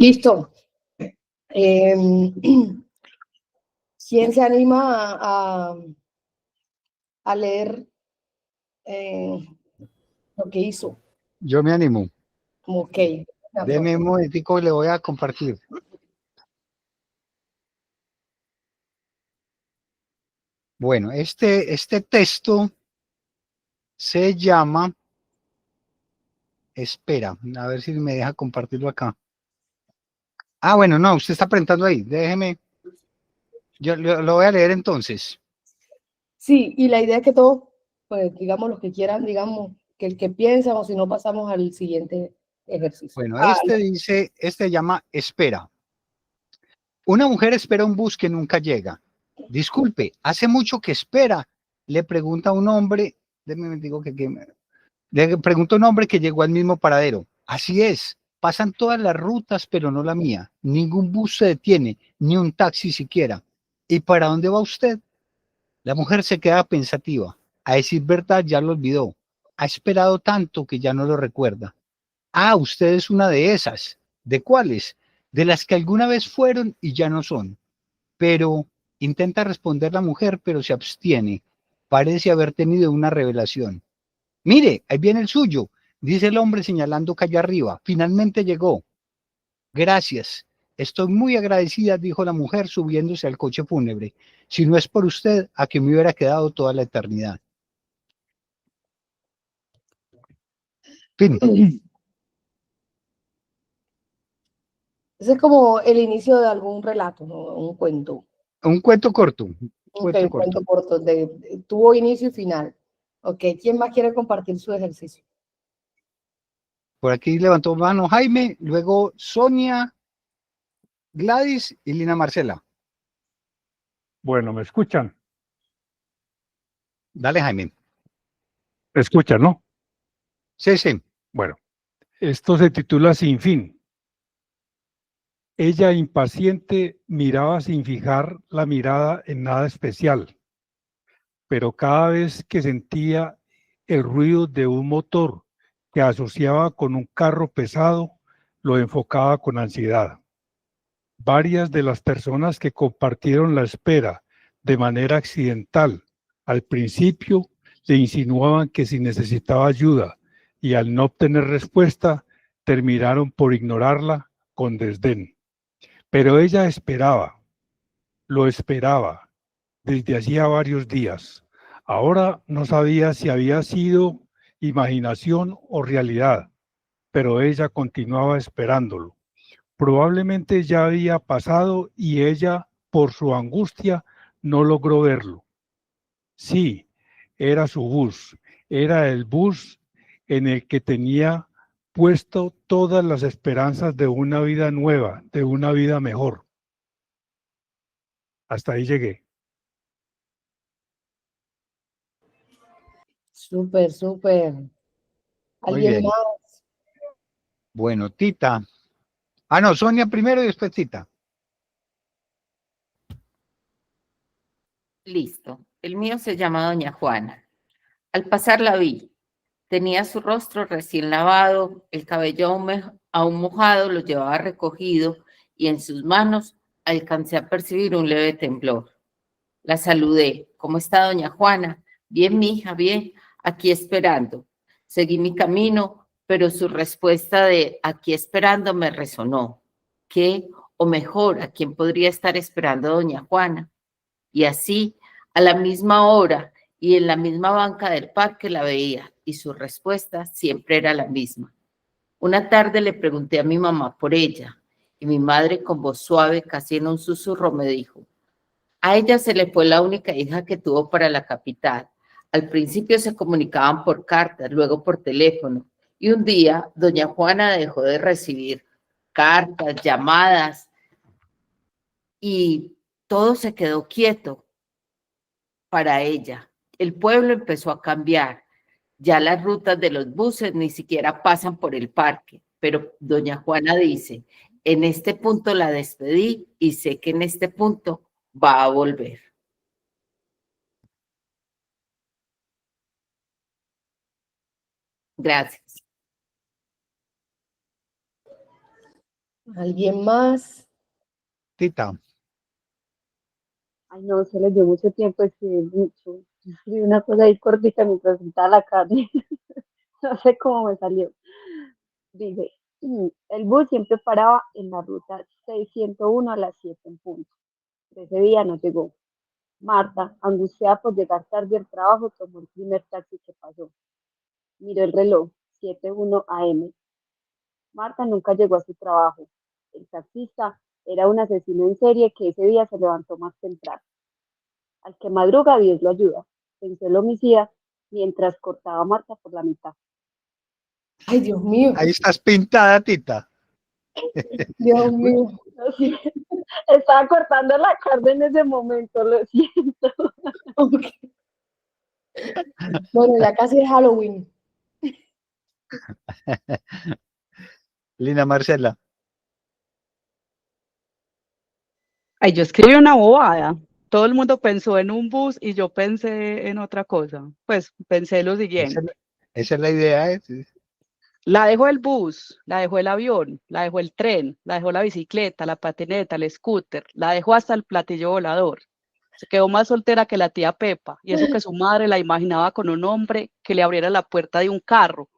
Listo. ¿Quién se anima a leer lo que hizo? Yo me animo. Ok. Deme un momentico y le voy a compartir. Bueno, este texto se llama, espera, a ver si me deja compartirlo acá. Ah, bueno, no, usted está presentando ahí, déjeme, yo lo voy a leer entonces. Sí, y la idea es que todos, pues digamos, los que quieran, digamos, que el que piensa, o si no pasamos al siguiente ejercicio. Bueno, este llama espera. Una mujer espera un bus que nunca llega. Disculpe, ¿hace mucho que espera? Le pregunta a un hombre, le pregunta a un hombre que llegó al mismo paradero. Así es, pasan todas las rutas, pero no la mía. Ningún bus se detiene, ni un taxi siquiera. ¿Y para dónde va usted? La mujer se queda pensativa. A decir verdad, ya lo olvidó. Ha esperado tanto que ya no lo recuerda. Ah, usted es una de esas. ¿De cuáles? De las que alguna vez fueron y ya no son. Pero intenta responder la mujer, pero se abstiene. Parece haber tenido una revelación. Mire, ahí viene el suyo, dice el hombre señalando calle arriba. Finalmente llegó. Gracias. Estoy muy agradecida, dijo la mujer subiéndose al coche fúnebre. Si no es por usted, a que me hubiera quedado toda la eternidad. Fin. Ese es como el inicio de algún relato, ¿no? Un cuento. Un cuento corto. Un cuento corto. Tuvo inicio y final. Ok, ¿quién más quiere compartir su ejercicio? Por aquí levantó mano Jaime, luego Sonia, Gladys y Lina Marcela. Bueno, ¿me escuchan? Dale, Jaime. ¿Me escuchan, no? Sí, sí. Bueno, esto se titula Sin fin. Ella, impaciente, miraba sin fijar la mirada en nada especial, pero cada vez que sentía el ruido de un motor que asociaba con un carro pesado, lo enfocaba con ansiedad. Varias de las personas que compartieron la espera de manera accidental al principio le insinuaban que si necesitaba ayuda y al no obtener respuesta terminaron por ignorarla con desdén. Pero ella esperaba, lo esperaba desde hacía varios días. Ahora no sabía si había sido imaginación o realidad, pero ella continuaba esperándolo. Probablemente ya había pasado y ella, por su angustia, no logró verlo. Sí, era su bus, era el bus en el que tenía puesto todas las esperanzas de una vida nueva, de una vida mejor. Hasta ahí llegué. Súper, súper. Muy ¿Alguien bien. más? Bueno, Tita. Ah, no, Sonia primero y después Tita. Listo. El mío se llama Doña Juana. Al pasar la vi. Tenía su rostro recién lavado, el cabello aún mojado lo llevaba recogido y en sus manos alcancé a percibir un leve temblor. La saludé. ¿Cómo está, doña Juana? Bien, mija, bien. Aquí esperando. Seguí mi camino, pero su respuesta de aquí esperando me resonó. ¿Qué? O mejor, ¿a quién podría estar esperando doña Juana? Y así, a la misma hora y en la misma banca del parque la veía, y su respuesta siempre era la misma. Una tarde le pregunté a mi mamá por ella, y mi madre con voz suave, casi en un susurro, me dijo, a ella se le fue la única hija que tuvo para la capital. Al principio se comunicaban por cartas, luego por teléfono, y un día doña Juana dejó de recibir cartas, llamadas, y todo se quedó quieto para ella. El pueblo empezó a cambiar. Ya las rutas de los buses ni siquiera pasan por el parque, pero doña Juana dice, en este punto la despedí y sé que en este punto va a volver. Gracias. ¿Alguien más? Tita. Ay, no, se les dio mucho tiempo, escribí mucho. Escribí una cosa ahí cortita mientras sentaba la carne. No sé cómo me salió. Dije, el bus siempre paraba en la ruta 601 a las 7 en punto. Pero ese día no llegó. Marta, angustiada por llegar tarde al trabajo, tomó el primer taxi que pasó. Miró el reloj, 7:01 AM. Marta nunca llegó a su trabajo. El taxista era un asesino en serie que ese día se levantó más temprano. Al que madruga, Dios lo ayuda, pensó el homicida mientras cortaba a Marta por la mitad. Ay, Dios mío, Ahí estás pintada, Tita. Dios mío. Sí, estaba cortando la carne en ese momento, lo siento. Ok. Bueno, ya casi es Halloween. Lina Marcela. Ay, yo escribí una bobada. Todo el mundo pensó en un bus y yo pensé en otra cosa. Pues pensé lo siguiente. Esa es la idea. La dejó el bus, la dejó el avión, la dejó el tren, la dejó la bicicleta, la patineta, el scooter, la dejó hasta el platillo volador. Se quedó más soltera que la tía Pepa, y eso que su madre la imaginaba con un hombre que le abriera la puerta de un carro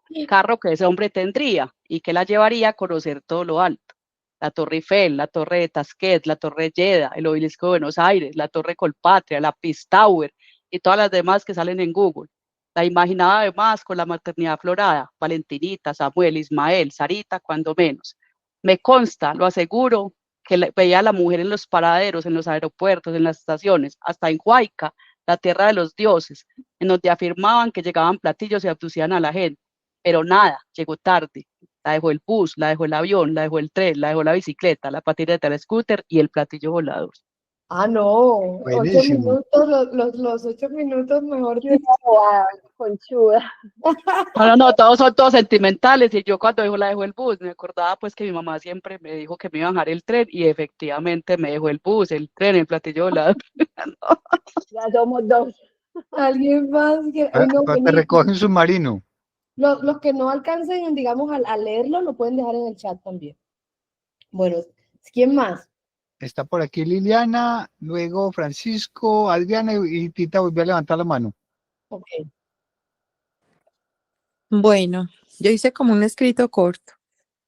que ese hombre tendría y que la llevaría a conocer todo lo alto. La Torre Eiffel, la Torre de Tasquet, la Torre Lleda, el Obelisco de Buenos Aires, la Torre Colpatria, la Peace Tower y todas las demás que salen en Google. La imaginaba además con la maternidad florada, Valentinita, Samuel, Ismael, Sarita, cuando menos. Me consta, lo aseguro, que veía a la mujer en los paraderos, en los aeropuertos, en las estaciones, hasta en Huayca, la tierra de los dioses, en donde afirmaban que llegaban platillos y abducían a la gente. Pero nada, llegó tarde. La dejó el bus, la dejó el avión, la dejó el tren, la dejó la bicicleta, la patineta, el scooter y el platillo volador. Ah, no, 8 Buenísimo. minutos, los 8 minutos mejor Qué dicho. bobada, conchuda. No, todos son todos sentimentales y yo cuando la dejó el bus me acordaba pues que mi mamá siempre me dijo que me iba a dejar el tren y efectivamente me dejó el bus, el tren, el platillo volador. No. Ya somos dos. Alguien más que, ay, no, Te recoge un submarino. los que no alcancen, digamos, a leerlo, lo pueden dejar en el chat también. Bueno, ¿quién más? Está por aquí Liliana, luego Francisco, Adriana y Tita volvió a levantar la mano. Ok. Bueno, yo hice como un escrito corto.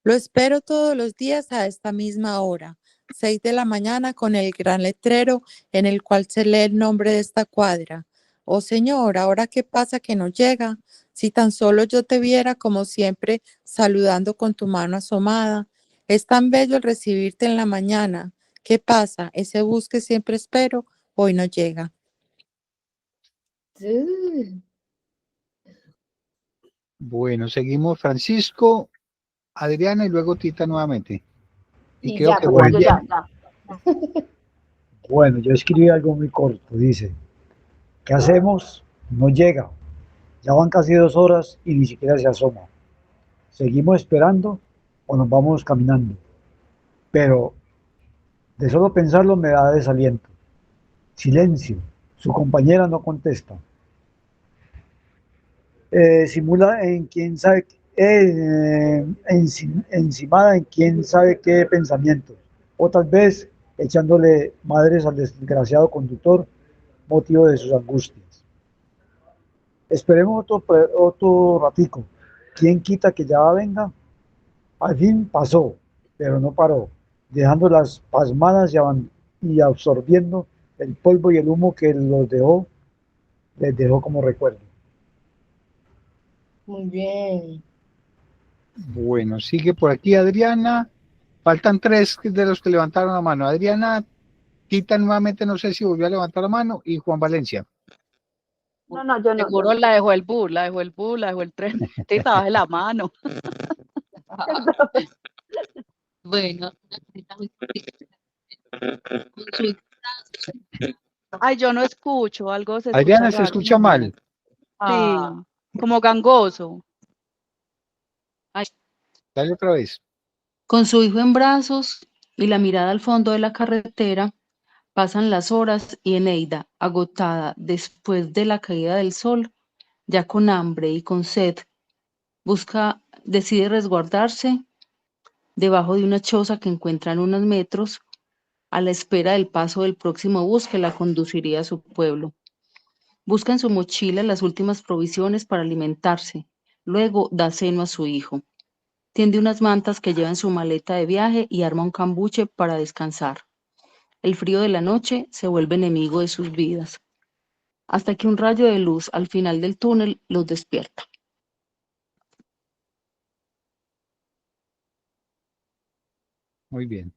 Lo espero todos los días a esta misma hora, 6 de la mañana, con el gran letrero en el cual se lee el nombre de esta cuadra. Oh Señor, ahora qué pasa que no llega. Si tan solo yo te viera como siempre, saludando con tu mano asomada. Es tan bello el recibirte en la mañana. ¿Qué pasa? Ese bus que siempre espero, hoy no llega. Bueno, seguimos Francisco, Adriana y luego Tita nuevamente. Y creo ya, que bueno, Yo Juan. ya. Bueno, yo escribí algo muy corto, dice, ¿qué hacemos? No llega. Ya van casi 2 horas y ni siquiera se asoma. ¿Seguimos esperando o nos vamos caminando? Pero de solo pensarlo me da desaliento. Silencio. Su compañera no contesta. Simula en quién sabe, encimada en quién sabe qué pensamientos. O tal vez echándole madres al desgraciado conductor, motivo de sus angustias. Esperemos otro ratico. ¿Quién quita que ya venga? Al fin pasó, pero no paró, dejando las pasmadas y absorbiendo el polvo y el humo que les dejó como recuerdo. muy bien. Bueno, sigue por aquí Adriana. Faltan 3 de los que levantaron la mano. Adriana, Tita nuevamente, no sé si volvió a levantar la mano, y Juan Valencia. No, yo no. Seguro la dejó el bus, la dejó el bus, la dejó el tren. Tita, baje la mano. Bueno, Ay, yo no escucho, algo se Adriana, escucha se raro. escucha mal. Sí, como gangoso. Dale otra vez. con su hijo en brazos y la mirada al fondo de la carretera, pasan las horas y Eneida, agotada después de la caída del sol, ya con hambre y con sed, decide resguardarse debajo de una choza que encuentran unos metros, a la espera del paso del próximo bus que la conduciría a su pueblo. Busca en su mochila las últimas provisiones para alimentarse. Luego da seno a su hijo. Tiende unas mantas que lleva en su maleta de viaje y arma un cambuche para descansar. El frío de la noche se vuelve enemigo de sus vidas, hasta que un rayo de luz al final del túnel los despierta. Muy bien.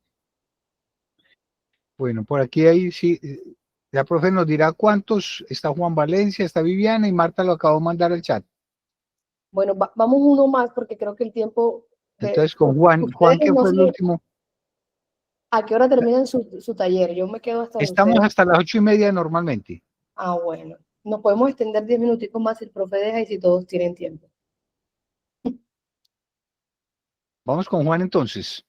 Bueno, por aquí hay, sí, la profe nos dirá cuántos. Está Juan Valencia, está Viviana y Marta lo acabo de mandar al chat. Bueno, vamos uno más porque creo que el tiempo... Entonces con Juan, Juan que no fue el sé último. ¿A qué hora terminan su taller? Yo me quedo hasta donde Estamos ustedes. hasta las 8:30 normalmente. Ah, bueno. Nos podemos extender 10 minuticos más si el profe deja y si todos tienen tiempo. Vamos con Juan entonces.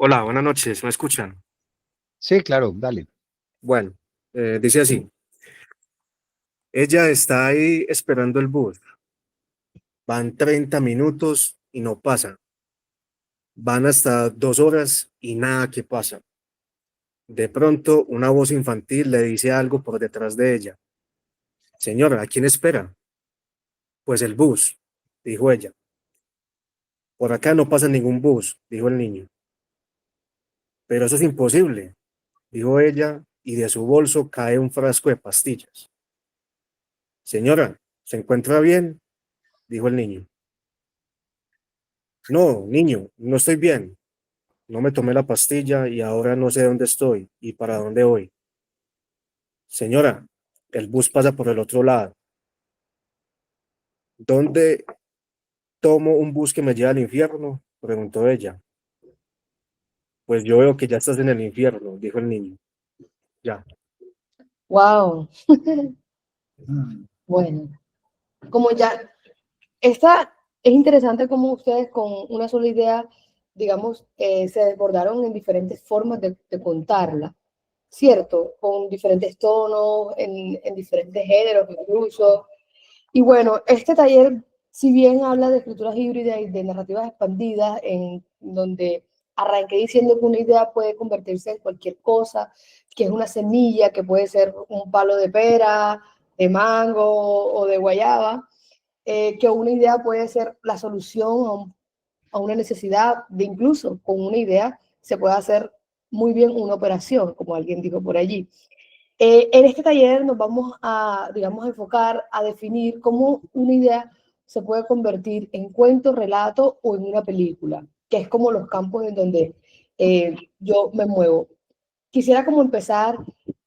Hola, buenas noches, ¿me escuchan? Sí, claro, dale. Bueno, dice así. Ella está ahí esperando el bus. Van 30 minutos y no pasa. Van hasta 2 horas y nada que pasa. De pronto, una voz infantil le dice algo por detrás de ella. Señora, ¿a quién espera? Pues el bus, dijo ella. Por acá no pasa ningún bus, dijo el niño. Pero eso es imposible, dijo ella, y de su bolso cae un frasco de pastillas. Señora, ¿se encuentra bien? Dijo el niño. No, niño, no estoy bien. No me tomé la pastilla y ahora no sé dónde estoy y para dónde voy. Señora, el bus pasa por el otro lado. ¿Dónde tomo un bus que me lleva al infierno? Preguntó ella. Pues yo veo que ya estás en el infierno, dijo el niño. Ya. Wow. Bueno, como ya, esta es interesante como ustedes con una sola idea, digamos, se desbordaron en diferentes formas de contarla, ¿cierto? Con diferentes tonos, en diferentes géneros incluso. Y bueno, este taller, si bien habla de escrituras híbridas y de narrativas expandidas, en donde arranqué diciendo que una idea puede convertirse en cualquier cosa, que es una semilla, que puede ser un palo de pera, de mango o de guayaba, que una idea puede ser la solución a una necesidad, de incluso con una idea se puede hacer muy bien una operación, como alguien dijo por allí. En este taller nos vamos a, digamos, a enfocar a definir cómo una idea se puede convertir en cuento, relato o en una película, que es como los campos en donde yo me muevo. Quisiera como empezar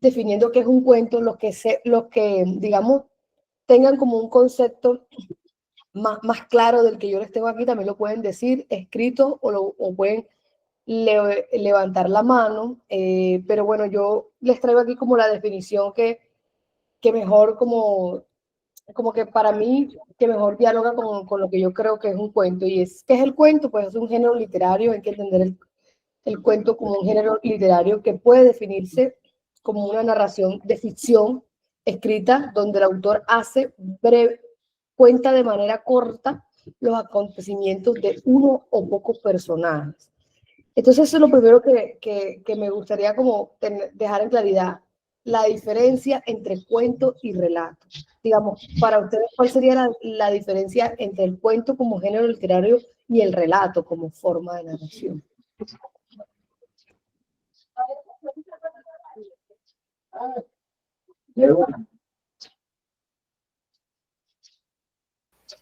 definiendo qué es un cuento, los que digamos, tengan como un concepto más claro del que yo les tengo aquí, también lo pueden decir escrito o pueden levantar la mano, pero bueno, yo les traigo aquí como la definición que mejor como que para mí, que mejor dialoga con lo que yo creo que es un cuento. Y es, ¿qué es el cuento? Pues es un género literario, hay que entender el cuento como un género literario que puede definirse como una narración de ficción escrita donde el autor hace breve, cuenta de manera corta los acontecimientos de uno o pocos personajes. Entonces eso es lo primero que me gustaría como dejar en claridad, la diferencia entre cuento y relato. Digamos, para ustedes, ¿cuál sería la diferencia entre el cuento como género literario y el relato como forma de narración?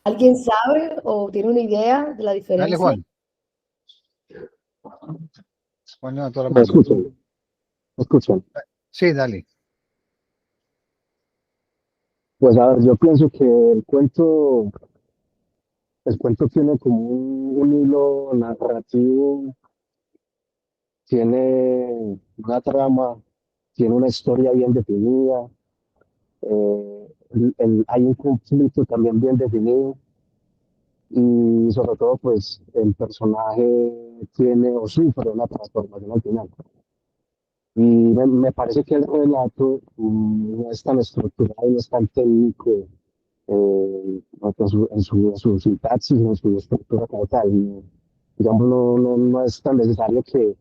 ¿Alguien sabe o tiene una idea de la diferencia? Dale, Juan. Juan levantó la ¿Me mano. escuchan? ¿Me escuchan? Sí, dale. Pues a ver, yo pienso que el cuento tiene como un hilo narrativo, tiene una trama, tiene una historia bien definida, hay un conflicto también bien definido y sobre todo pues el personaje tiene o sufre una transformación al final. Y me parece que el relato no es tan estructurado y no es tan técnico en su sintaxis, en su estructura como tal. Digamos, no es tan necesario que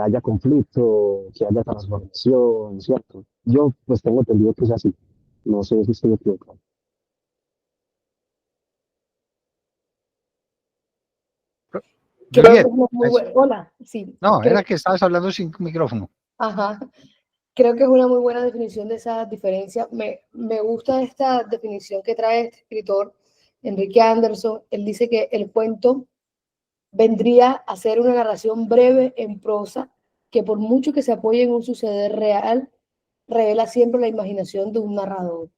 haya conflicto, que haya transformación, ¿cierto? Yo pues tengo entendido que es así. No sé si estoy equivocado. Creo que Juliet, es una muy buena, hola, sí, no, creo, era que estabas hablando sin micrófono. ajá, creo que es una muy buena definición de esa diferencia. Me gusta esta definición que trae este escritor, Enrique Anderson. Él dice que el cuento vendría a ser una narración breve en prosa que por mucho que se apoye en un suceder real, revela siempre la imaginación de un narrador.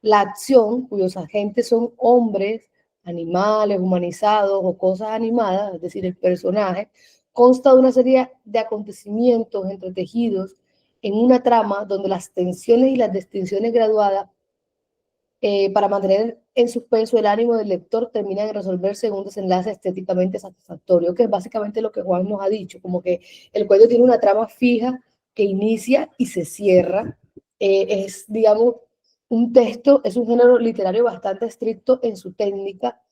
La acción, cuyos agentes son hombres, animales humanizados o cosas animadas, es decir, el personaje, consta de una serie de acontecimientos entretejidos en una trama donde las tensiones y las distinciones graduadas para mantener en suspenso el ánimo del lector terminan en resolverse en un desenlace estéticamente satisfactorio, que es básicamente lo que Juan nos ha dicho, como que el cuento tiene una trama fija que inicia y se cierra. Es, digamos, un texto, es un género literario bastante estricto en su técnica,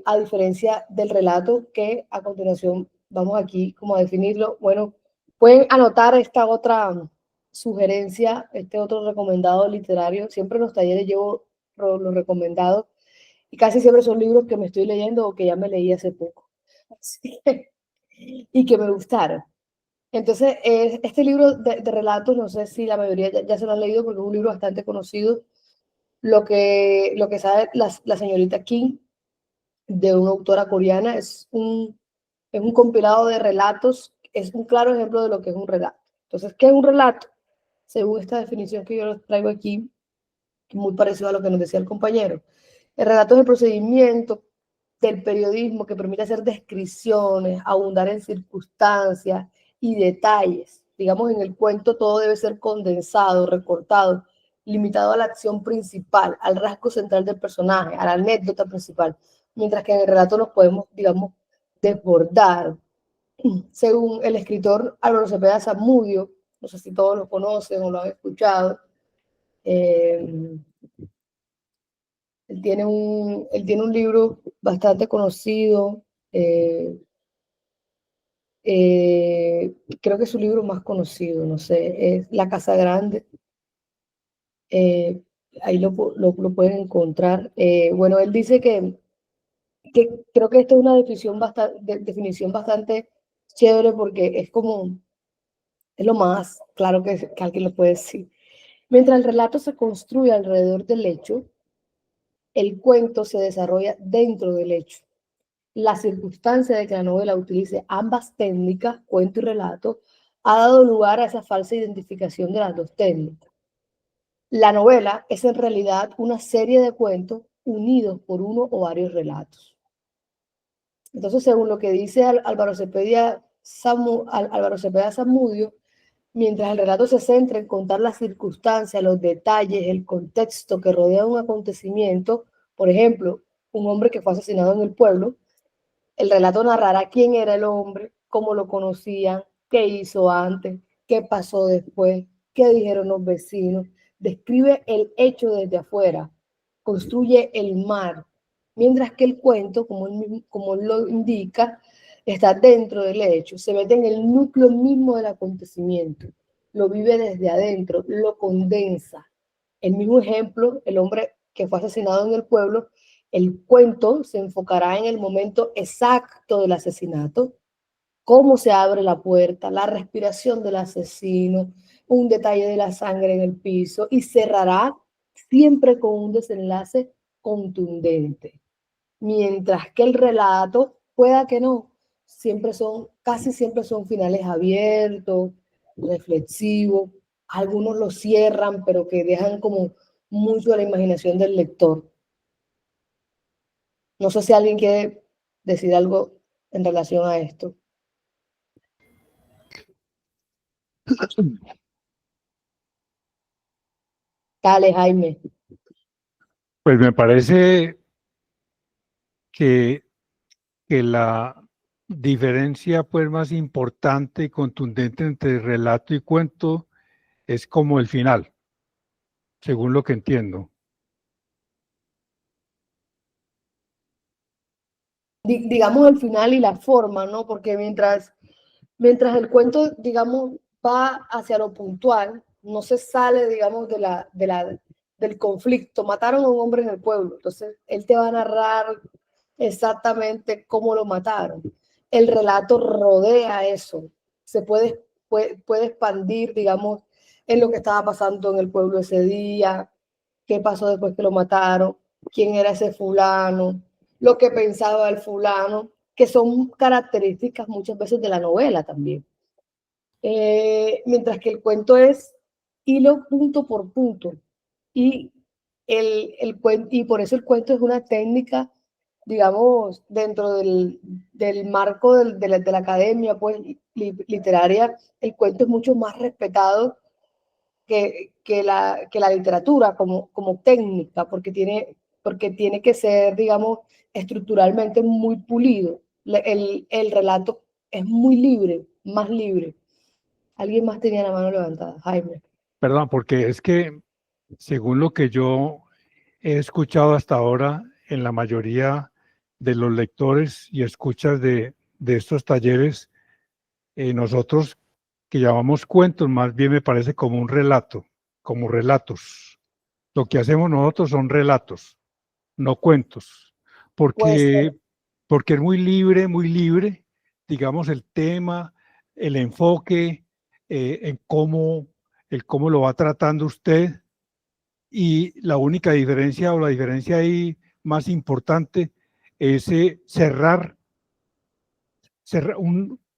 a diferencia del relato que a continuación vamos aquí como a definirlo. Bueno, pueden anotar esta otra sugerencia, este otro recomendado literario. Siempre en los talleres llevo los recomendados y casi siempre son libros que me estoy leyendo o que ya me leí hace poco. Así que, y que me gustaron. Entonces, este libro de relatos, no sé si la mayoría ya se lo han leído porque es un libro bastante conocido. Lo que sabe la señorita King, de una autora coreana, es un compilado de relatos, es un claro ejemplo de lo que es un relato. Entonces, ¿qué es un relato? Según esta definición que yo les traigo aquí, muy parecido a lo que nos decía el compañero. El relato es el procedimiento del periodismo que permite hacer descripciones, abundar en circunstancias y detalles. Digamos, en el cuento todo debe ser condensado, recortado, limitado a la acción principal, al rasgo central del personaje, a la anécdota principal, mientras que en el relato nos podemos, digamos, desbordar. Según el escritor Álvaro Cepeda Zamudio, no sé si todos lo conocen o lo han escuchado, él tiene un libro bastante conocido, creo que es su libro más conocido, no sé, es La Casa Grande. Ahí lo pueden encontrar. Bueno, él dice que creo que esta es una definición bastante chévere porque es como, es lo más claro que alguien lo puede decir. Mientras el relato se construye alrededor del hecho, el cuento se desarrolla dentro del hecho. La circunstancia de que la novela utilice ambas técnicas, cuento y relato, ha dado lugar a esa falsa identificación de las dos técnicas. La novela es en realidad una serie de cuentos unidos por uno o varios relatos. Entonces, según lo que dice Álvaro Cepeda Zamudio, mientras el relato se centra en contar las circunstancias, los detalles, el contexto que rodea un acontecimiento, por ejemplo, un hombre que fue asesinado en el pueblo, el relato narrará quién era el hombre, cómo lo conocían, qué hizo antes, qué pasó después, qué dijeron los vecinos, describe el hecho desde afuera, construye el mar, mientras que el cuento, como lo indica, está dentro del hecho, se mete en el núcleo mismo del acontecimiento, lo vive desde adentro, lo condensa. El mismo ejemplo, el hombre que fue asesinado en el pueblo, el cuento se enfocará en el momento exacto del asesinato, cómo se abre la puerta, la respiración del asesino, un detalle de la sangre en el piso y cerrará siempre con un desenlace contundente. Mientras que el relato, pueda que no, casi siempre son finales abiertos, reflexivos, algunos lo cierran, pero que dejan como mucho a la imaginación del lector. No sé si alguien quiere decir algo en relación a esto. Dale, Jaime. Pues me parece que la diferencia pues más importante y contundente entre relato y cuento es como el final, según lo que entiendo. digamos, el final y la forma, ¿no? Porque mientras el cuento, digamos, va hacia lo puntual, no se sale, digamos, del conflicto. Mataron a un hombre en el pueblo, entonces él te va a narrar exactamente cómo lo mataron. El relato rodea eso, puede expandir, digamos, en lo que estaba pasando en el pueblo ese día, qué pasó después que lo mataron, quién era ese fulano, lo que pensaba el fulano, que son características muchas veces de la novela también. Mientras que el cuento es hilo punto por punto. Y, y por eso el cuento es una técnica, digamos, dentro del marco de la academia pues, literaria, el cuento es mucho más respetado que la literatura como técnica, porque tiene que ser, digamos, estructuralmente muy pulido. El relato es muy libre, más libre. Alguien más tenía la mano levantada, Jaime. Perdón, porque es que según lo que yo he escuchado hasta ahora en la mayoría de los lectores y escuchas de estos talleres, nosotros que llamamos cuentos, más bien me parece como un relato, como relatos. Lo que hacemos nosotros son relatos, no cuentos, porque es muy libre, digamos, el tema, el enfoque, en cómo lo va tratando usted, y la única diferencia o la diferencia ahí más importante es cerrar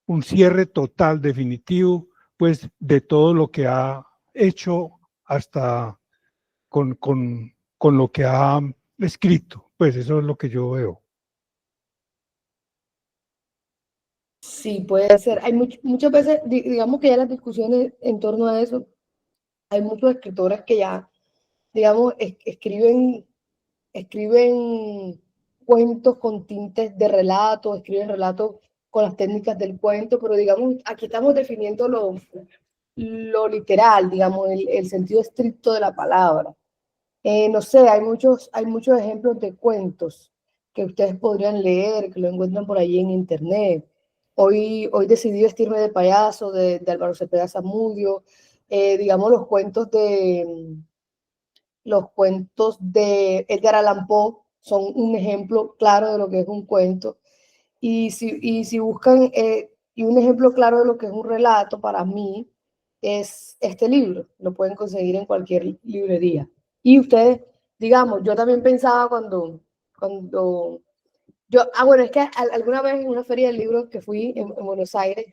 un cierre total, definitivo, pues de todo lo que ha hecho hasta con lo que ha escrito. Pues eso es lo que yo veo. Sí, puede ser. Hay muchas veces, digamos que ya las discusiones en torno a eso, hay muchos escritores que ya, digamos, escriben cuentos con tintes de relato, escriben relatos con las técnicas del cuento, pero digamos, aquí estamos definiendo lo literal, digamos, el sentido estricto de la palabra. No sé, hay muchos ejemplos de cuentos que ustedes podrían leer, que lo encuentran por ahí en internet. Hoy decidí vestirme de payaso de Álvaro Cepeda Zamudio. Digamos, los cuentos de Edgar Allan Poe son un ejemplo claro de lo que es un cuento. Y si buscan, y un ejemplo claro de lo que es un relato para mí es este libro. Lo pueden conseguir en cualquier librería. Y ustedes, digamos, yo también pensaba cuando bueno, es que alguna vez en una feria del libro que fui en Buenos Aires,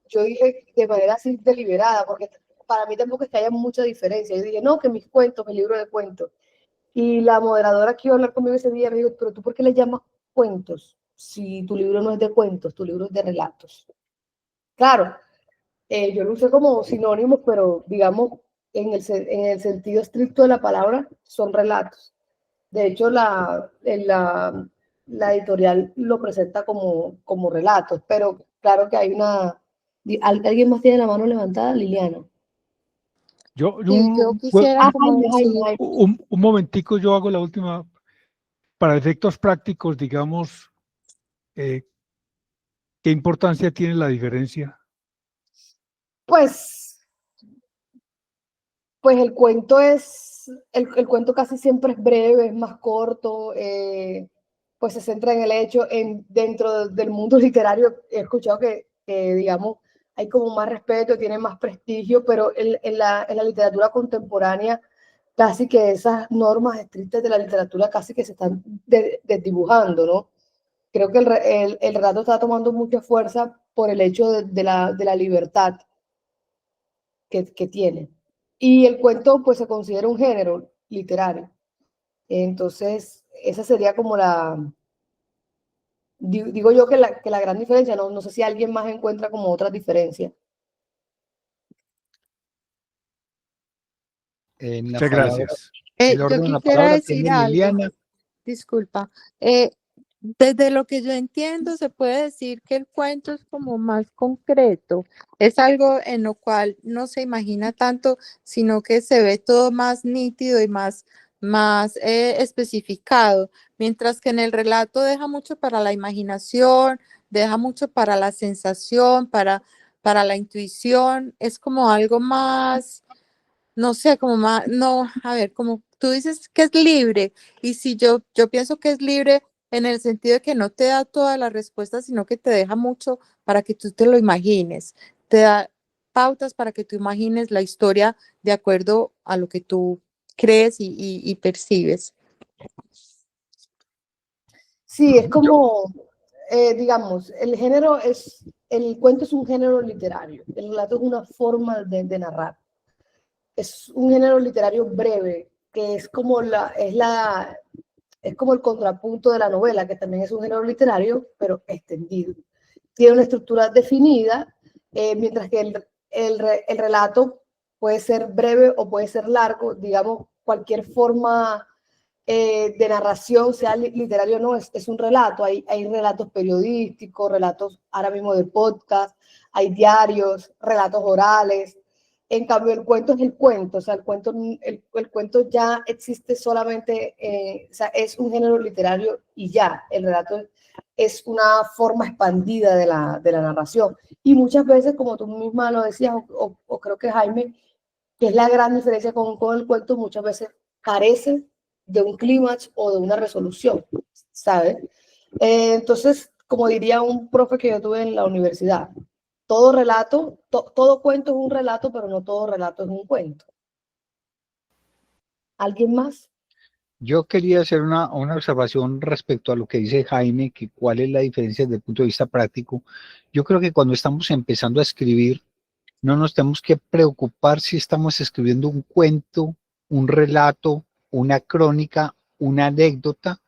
yo dije de manera así deliberada, porque para mí tampoco es que haya mucha diferencia. Yo dije, no, que mis cuentos, mi libro de cuentos. Y la moderadora que iba a hablar conmigo ese día me dijo, pero tú, ¿por qué le llamas cuentos? Si tu libro no es de cuentos, tu libro es de relatos. Claro, yo lo usé como sinónimos, pero digamos, en el sentido estricto de la palabra, son relatos. De hecho, la editorial lo presenta como relatos, pero claro que hay ¿Alguien más tiene la mano levantada? Liliana. Yo quisiera como un momentico, yo hago la última, para efectos prácticos, digamos, ¿qué importancia tiene la diferencia? Pues el cuento el cuento casi siempre es breve, es más corto, pues se centra en el hecho, dentro del mundo literario he escuchado que digamos, hay como más respeto, tiene más prestigio, pero en la literatura contemporánea casi que esas normas estrictas de la literatura casi que se están desdibujando, ¿no? Creo que el relato está tomando mucha fuerza por el hecho de la libertad que tiene. Y el cuento pues se considera un género literario. Entonces, esa sería como digo yo que la gran diferencia, no sé si alguien más encuentra como otra diferencia. En la Muchas palabra, gracias. el yo orden de la quisiera palabra decir tiene algo, Liliana. disculpa. Desde lo que yo entiendo, se puede decir que el cuento es como más concreto, es algo en lo cual no se imagina tanto, sino que se ve todo más nítido y más más especificado, mientras que en el relato deja mucho para la imaginación, deja mucho para la sensación, para la intuición, es como algo más, no sé, como más, no, a ver, como tú dices que es libre, y si yo pienso que es libre en el sentido de que no te da todas las respuestas, sino que te deja mucho para que tú te lo imagines, te da pautas para que tú imagines la historia de acuerdo a lo que tú crees y percibes. Sí, es como, digamos, el cuento es un género literario, el relato es una forma de narrar. Es un género literario breve, que es como es como el contrapunto de la novela, que también es un género literario, pero extendido. Tiene una estructura definida, mientras que el relato puede ser breve o puede ser largo, digamos, cualquier forma de narración, sea literario o no, es un relato. Hay relatos periodísticos, relatos ahora mismo de podcast, hay diarios, relatos orales. En cambio, el cuento es el cuento, o sea, el cuento ya existe solamente, o sea, es un género literario y ya, el relato es una forma expandida de la narración. Y muchas veces, como tú misma lo decías, o creo que Jaime, que es la gran diferencia con el cuento, muchas veces carece de un clímax o de una resolución, ¿sabes? Entonces, como diría un profe que yo tuve en la universidad, todo relato, todo cuento es un relato, pero no todo relato es un cuento. ¿Alguien más? Yo quería hacer una observación respecto a lo que dice Jaime, que cuál es la diferencia desde el punto de vista práctico. Yo creo que cuando estamos empezando a escribir, no nos tenemos que preocupar si estamos escribiendo un cuento, un relato, una crónica, una anécdota.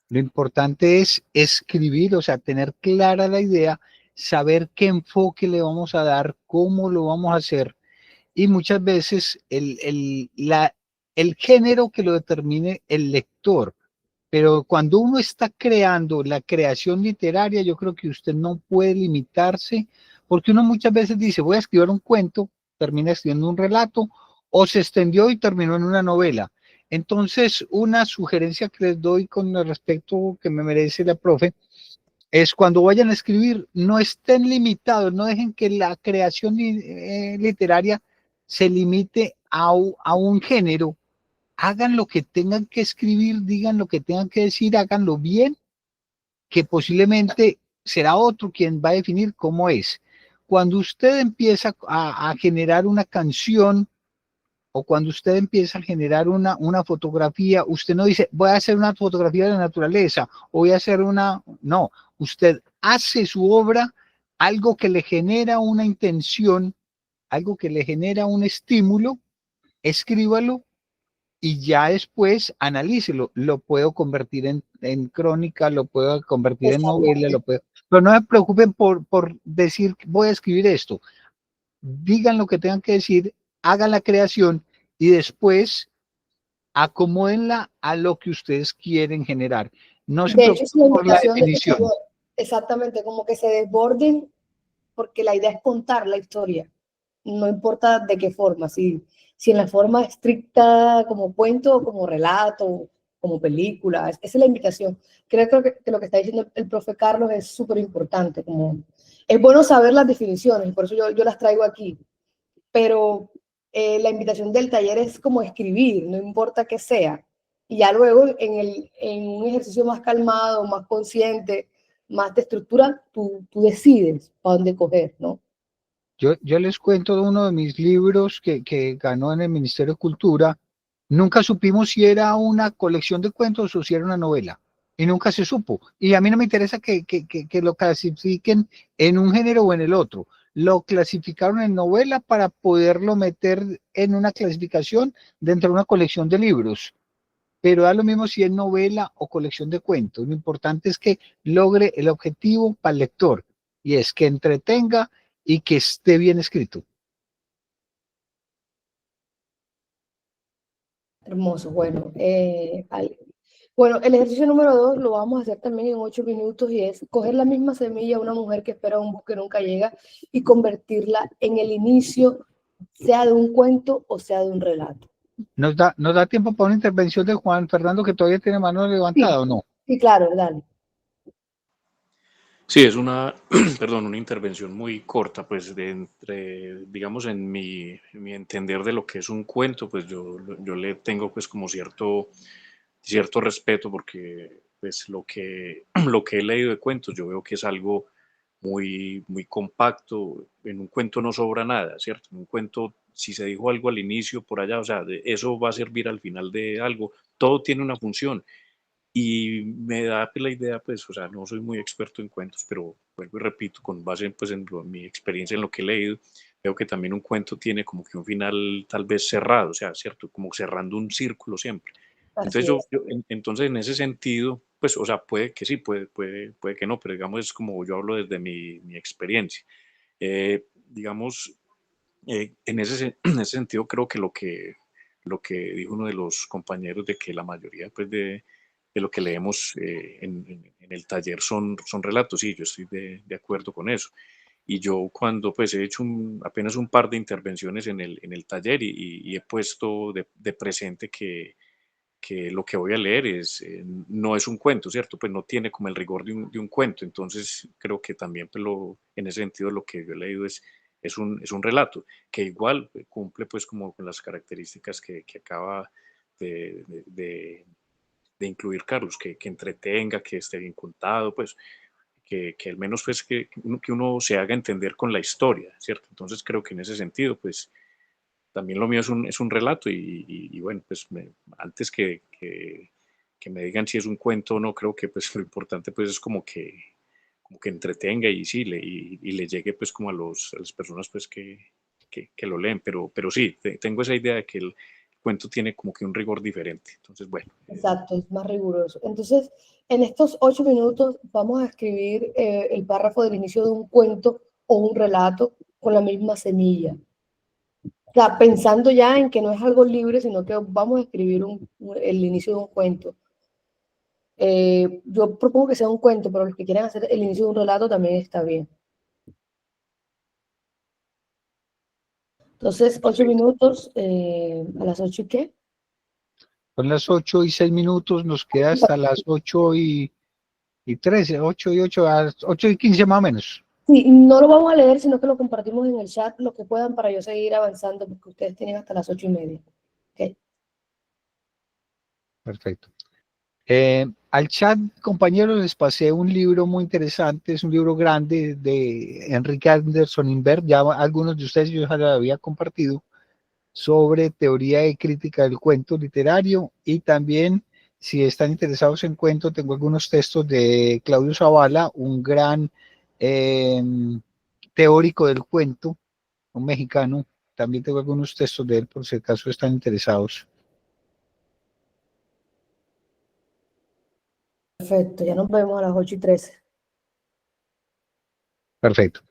Lo importante es escribir, o sea, tener clara la idea, saber qué enfoque le vamos a dar, cómo lo vamos a hacer. Y muchas veces el género que lo determine el lector. Pero cuando uno está creando la creación literaria, yo creo que usted no puede limitarse, porque uno muchas veces dice, voy a escribir un cuento, termina escribiendo un relato, o se extendió y terminó en una novela. Entonces, una sugerencia que les doy con el respeto que me merece la profe, es cuando vayan a escribir, no estén limitados, no dejen que la creación literaria se limite a un género. Hagan lo que tengan que escribir, digan lo que tengan que decir, háganlo bien, que posiblemente será otro quien va a definir cómo es. Cuando usted empieza a generar una canción o cuando usted empieza a generar una fotografía, usted no dice, voy a hacer una fotografía de la naturaleza o voy a hacer no, usted hace su obra, algo que le genera una intención, algo que le genera un estímulo, escríbalo y ya después analícelo. Lo puedo convertir en crónica, lo puedo convertir en novela, pero no se preocupen por decir voy a escribir esto. Digan lo que tengan que decir, hagan la creación y después acomódenla a lo que ustedes quieren generar. No se De hecho, es preocupen la por la invitación de que definición. exactamente, como que se desborden, porque la idea es contar la historia, no importa de qué forma, si en la forma estricta como cuento, como relato, como película, esa es la invitación. Creo que lo que está diciendo el profe Carlos es súper importante, como es bueno saber las definiciones, por eso yo las traigo aquí, pero la invitación del taller es como escribir, no importa qué sea, y ya luego en un ejercicio más calmado, más consciente, más de estructura, tú decides para dónde coger, ¿no? Yo les cuento de uno de mis libros que ganó en el Ministerio de Cultura. Nunca supimos si era una colección de cuentos o si era una novela. Y nunca se supo. Y a mí no me interesa que lo clasifiquen en un género o en el otro. Lo clasificaron en novela para poderlo meter en una clasificación dentro de una colección de libros. Pero da lo mismo si es novela o colección de cuentos. Lo importante es que logre el objetivo para el lector. Y es que entretenga y que esté bien escrito. Hermoso, bueno. Bueno, el ejercicio número 2 lo vamos a hacer también en 8 minutos y es coger la misma semilla a una mujer que espera un bus que nunca llega y convertirla en el inicio, sea de un cuento o sea de un relato. ¿Nos da tiempo para una intervención de Juan Fernando, que todavía tiene mano levantada, o no? Sí, claro, dale. Sí, es una, perdón, una intervención muy corta, pues de entre, digamos, en mi entender de lo que es un cuento, pues yo le tengo pues como cierto respeto porque pues lo que he leído de cuentos, yo veo que es algo muy compacto. En un cuento no sobra nada, ¿cierto? En un cuento, si se dijo algo al inicio, por allá, o sea, eso va a servir al final de algo. Todo tiene una función. Y me da pues, la idea, pues, o sea, no soy muy experto en cuentos, pero vuelvo y repito, con base pues, en mi experiencia, en lo que he leído, veo que también un cuento tiene como que un final tal vez cerrado, o sea, ¿cierto? Como cerrando un círculo siempre. Entonces, Así es. entonces en ese sentido, pues, o sea, puede que sí, puede que no, pero digamos, es como yo hablo desde mi experiencia. Digamos, en ese sentido, creo que lo que dijo uno de los compañeros de que la mayoría pues, de lo que leemos en el taller son relatos, sí, yo estoy de acuerdo con eso. Y yo cuando pues he hecho apenas un par de intervenciones en el taller y he puesto de presente que lo que voy a leer no es un cuento, ¿cierto? Pues no tiene como el rigor de un cuento. Entonces creo que también pues, en ese sentido lo que yo he leído es un relato que igual cumple pues como con las características que acaba de incluir Carlos, que entretenga, que esté bien contado, pues que al menos pues que uno se haga entender con la historia, ¿cierto? Entonces creo que en ese sentido pues también lo mío es un relato y bueno, pues antes que me digan si es un cuento o no, creo que pues lo importante pues es como que entretenga y sí, y le llegue pues como a las personas pues que lo leen, pero sí, tengo esa idea de que el cuento tiene como que un rigor diferente. Entonces, bueno, Exacto, es más riguroso. Entonces, en estos 8 minutos vamos a escribir el párrafo del inicio de un cuento o un relato con la misma semilla. O sea, pensando ya en que no es algo libre, sino que vamos a escribir el inicio de un cuento. Yo propongo que sea un cuento, pero los que quieran hacer el inicio de un relato también está bien. Entonces, 8 minutos, ¿a las 8 y qué? Son las 8:06, nos queda hasta las 8:13, 8:08, a las 8:15 más o menos. Sí, no lo vamos a leer, sino que lo compartimos en el chat, lo que puedan, para yo seguir avanzando, porque ustedes tienen hasta las 8:30. ¿Ok? Perfecto. Al chat, compañeros, les pasé un libro muy interesante, es un libro grande de Enrique Anderson Invert, ya algunos de ustedes yo ya lo había compartido, sobre teoría y crítica del cuento literario, y también, si están interesados en cuento, tengo algunos textos de Claudio Zavala, un gran eh, teórico del cuento, un mexicano. También tengo algunos textos de él por si acaso están interesados. Perfecto, ya nos vemos a las 8:13. Perfecto.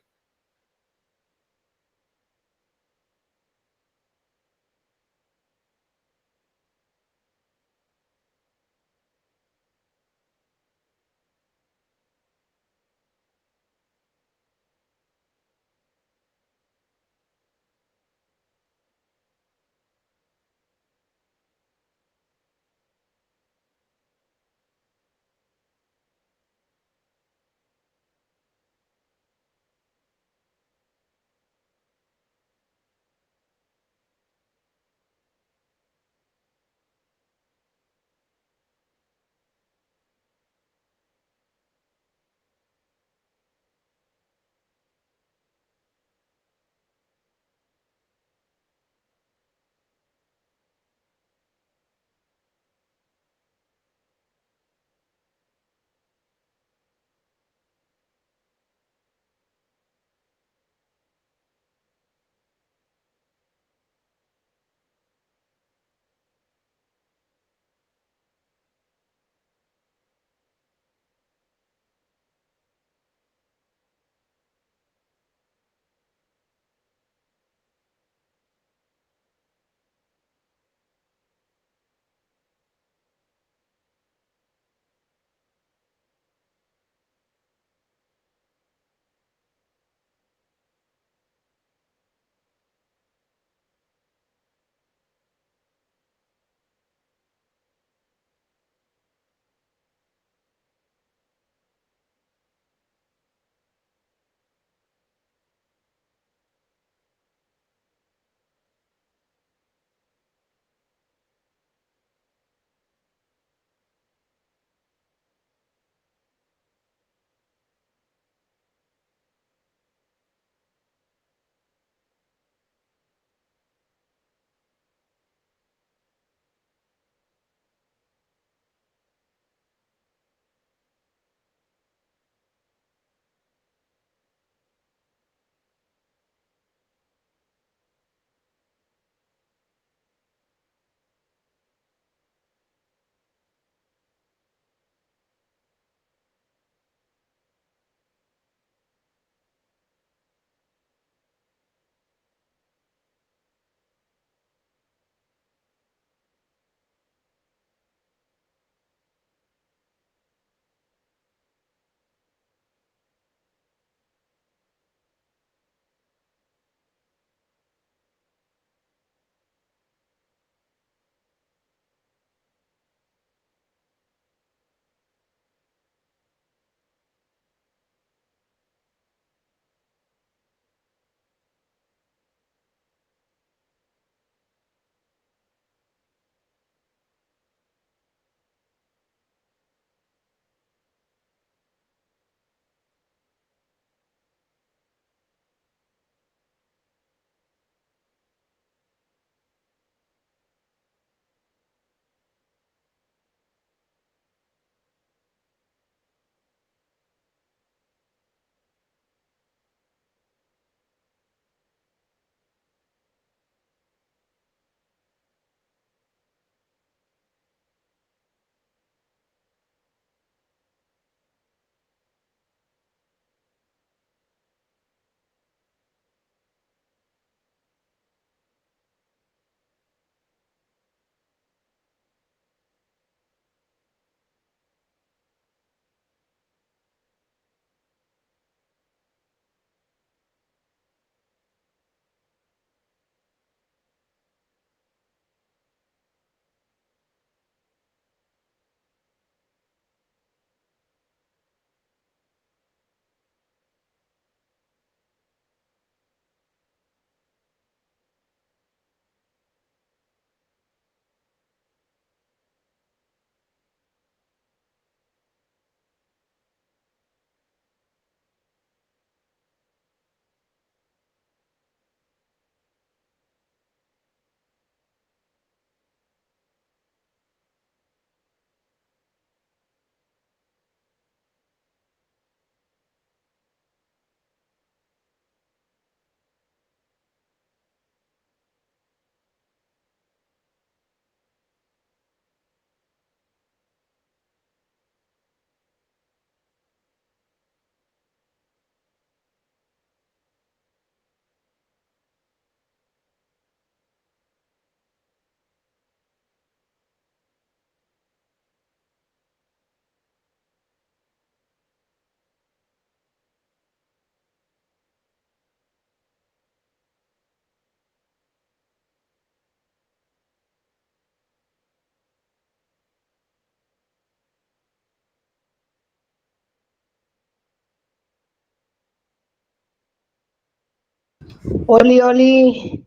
Oli, Oli,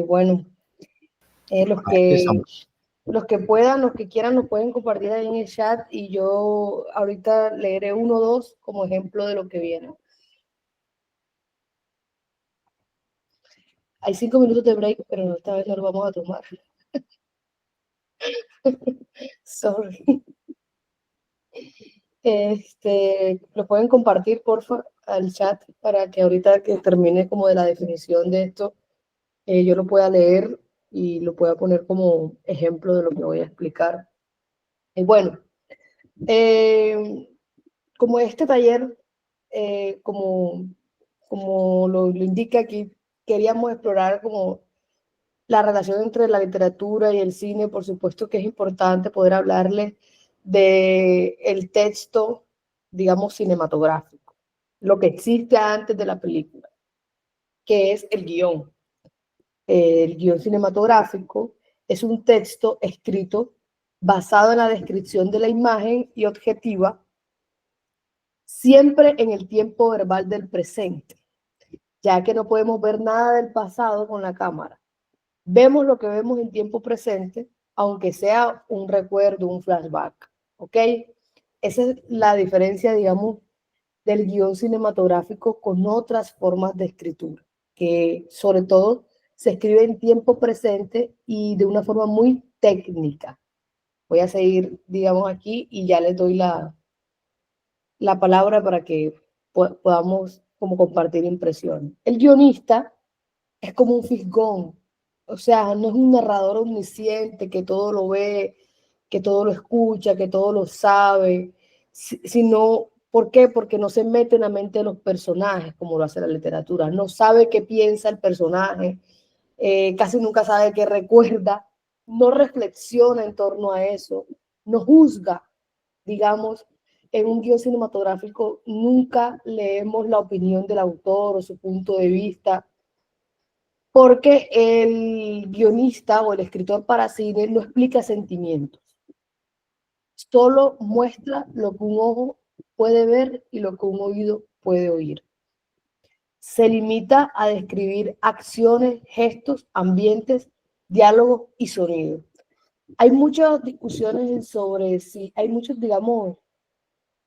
bueno, Aquí estamos. los que puedan, los que quieran, nos pueden compartir ahí en el chat y yo ahorita leeré uno o dos como ejemplo de lo que viene. Hay 5 minutos de break, pero esta vez no lo vamos a tomar. Sorry. Lo pueden compartir, porfa, al chat para que ahorita que termine como de la definición de esto, yo lo pueda leer y lo pueda poner como ejemplo de lo que voy a explicar. Bueno, como este taller, como lo indica aquí, queríamos explorar como la relación entre la literatura y el cine. Por supuesto que es importante poder hablarles de el texto, digamos, cinematográfico, lo que existe antes de la película, que es el guión. El guión cinematográfico es un texto escrito basado en la descripción de la imagen y objetiva, siempre en el tiempo verbal del presente, ya que no podemos ver nada del pasado con la cámara. Vemos lo que vemos en tiempo presente, aunque sea un recuerdo, un flashback, ¿ok? Esa es la diferencia, digamos, del guión cinematográfico con otras formas de escritura, que sobre todo se escribe en tiempo presente y de una forma muy técnica. Voy a seguir, digamos, aquí y ya les doy la palabra para que podamos como compartir impresiones. El guionista es como un fisgón, o sea, no es un narrador omnisciente que todo lo ve, que todo lo escucha, que todo lo sabe, sino, ¿por qué? Porque no se mete en la mente de los personajes como lo hace la literatura, no sabe qué piensa el personaje, casi nunca sabe qué recuerda, no reflexiona en torno a eso, no juzga, digamos. En un guión cinematográfico nunca leemos la opinión del autor o su punto de vista, porque el guionista o el escritor para cine no explica sentimientos, solo muestra lo que un ojo puede ver y lo que un oído puede oír. Se limita a describir acciones, gestos, ambientes, diálogos y sonido. Hay muchas discusiones sobre si hay muchos, digamos,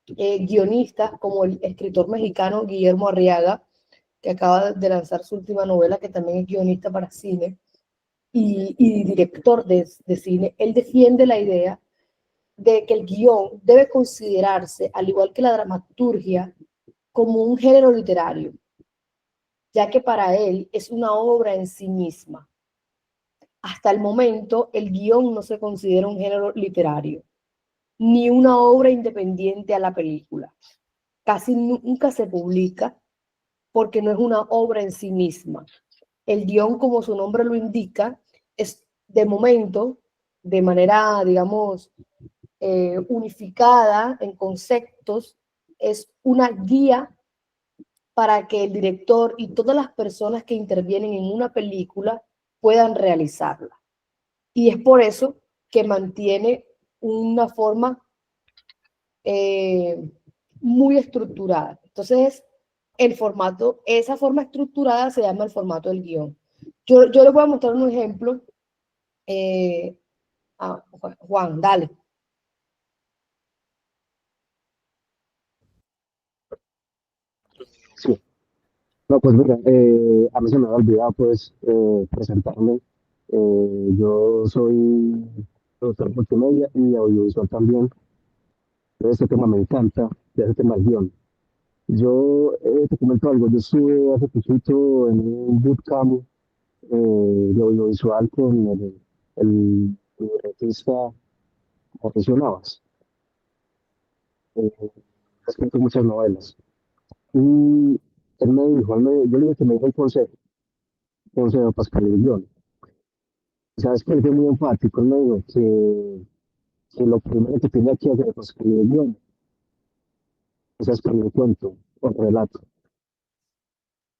guionistas, como el escritor mexicano Guillermo Arriaga, que acaba de lanzar su última novela, que también es guionista para cine y director de cine. Él defiende la idea de que el guión debe considerarse, al igual que la dramaturgia, como un género literario, ya que para él es una obra en sí misma. Hasta el momento, el guión no se considera un género literario, ni una obra independiente a la película. Casi nunca se publica porque no es una obra en sí misma. El guión, como su nombre lo indica, es de momento, de manera, digamos, unificada en conceptos, es una guía para que el director y todas las personas que intervienen en una película puedan realizarla. Y es por eso que mantiene una forma muy estructurada. Entonces, el formato, esa forma estructurada se llama el formato del guión. Yo les voy a mostrar un ejemplo. Juan, dale. Sí, no, pues mira, a mí se me había olvidado pues presentarme. Yo soy productor multimedia y audiovisual también. Este tema me encanta, y ese tema es guión. Yo te comento algo, yo estuve hace poquito en un bootcamp de audiovisual con el libretista Mauricio Navas. Ha escrito muchas novelas. Y él me dijo, yo le dije que me dijo el consejo para escribir guión. Sabes que él fue muy enfático, él me dijo que lo primero que tenía que hacer para escribir guión es escribir cuento o relato.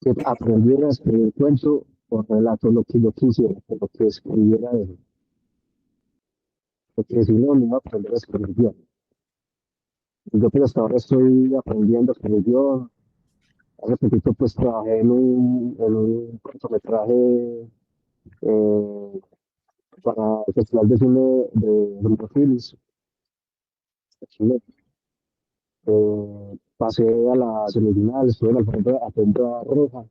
Que aprendiera a escribir cuento o relato, lo que yo quisiera, lo que escribiera él. Porque si no, no iba a aprender a escribir guión. Yo pues hasta ahora estoy aprendiendo a escribir guión, hace poquito pues trabajé en un cortometraje para el Festival de Cine de Brindisi, Chile. Pasé a la semifinal, estuve en la alfombra roja,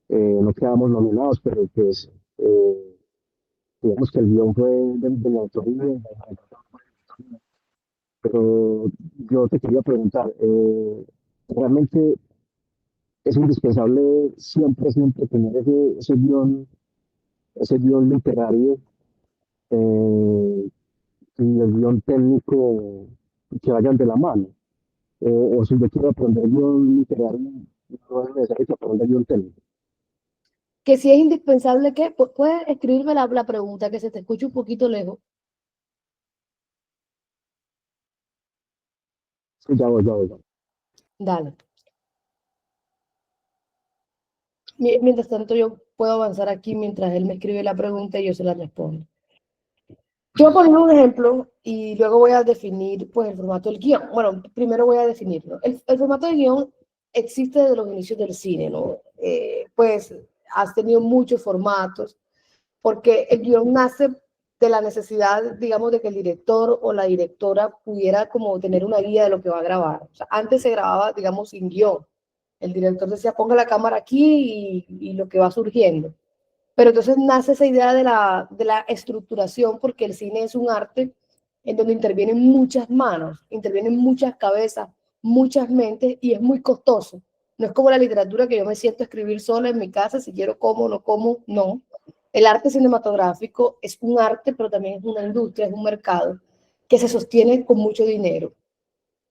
no quedamos nominados, pero pues digamos que el guión fue de mi autoría, pero yo te quería preguntar, ¿realmente es indispensable siempre, siempre tener ese guión literario y el guión técnico que vayan de la mano? O si yo quiero aprender guión literario, no es necesario que aprenda guión técnico. Que si es indispensable, ¿qué? ¿Puedes escribirme la pregunta, que se te escucha un poquito lejos? Sí, ya voy, ya voy, ya voy. Dale. Mientras tanto, yo puedo avanzar aquí mientras él me escribe la pregunta y yo se la respondo. Yo voy a poner un ejemplo y luego voy a definir pues, el formato del guión. Bueno, primero voy a definirlo. El formato del guión existe desde los inicios del cine, ¿no? Pues has tenido muchos formatos, porque el guión nace de la necesidad, digamos, de que el director o la directora pudiera como tener una guía de lo que va a grabar. O sea, antes se grababa, digamos, sin guión. El director decía, ponga la cámara aquí y lo que va surgiendo. Pero entonces nace esa idea de la estructuración, porque el cine es un arte en donde intervienen muchas manos, intervienen muchas cabezas, muchas mentes, y es muy costoso. No es como la literatura, que yo me siento a escribir sola en mi casa, si quiero como, no. El arte cinematográfico es un arte, pero también es una industria, es un mercado que se sostiene con mucho dinero.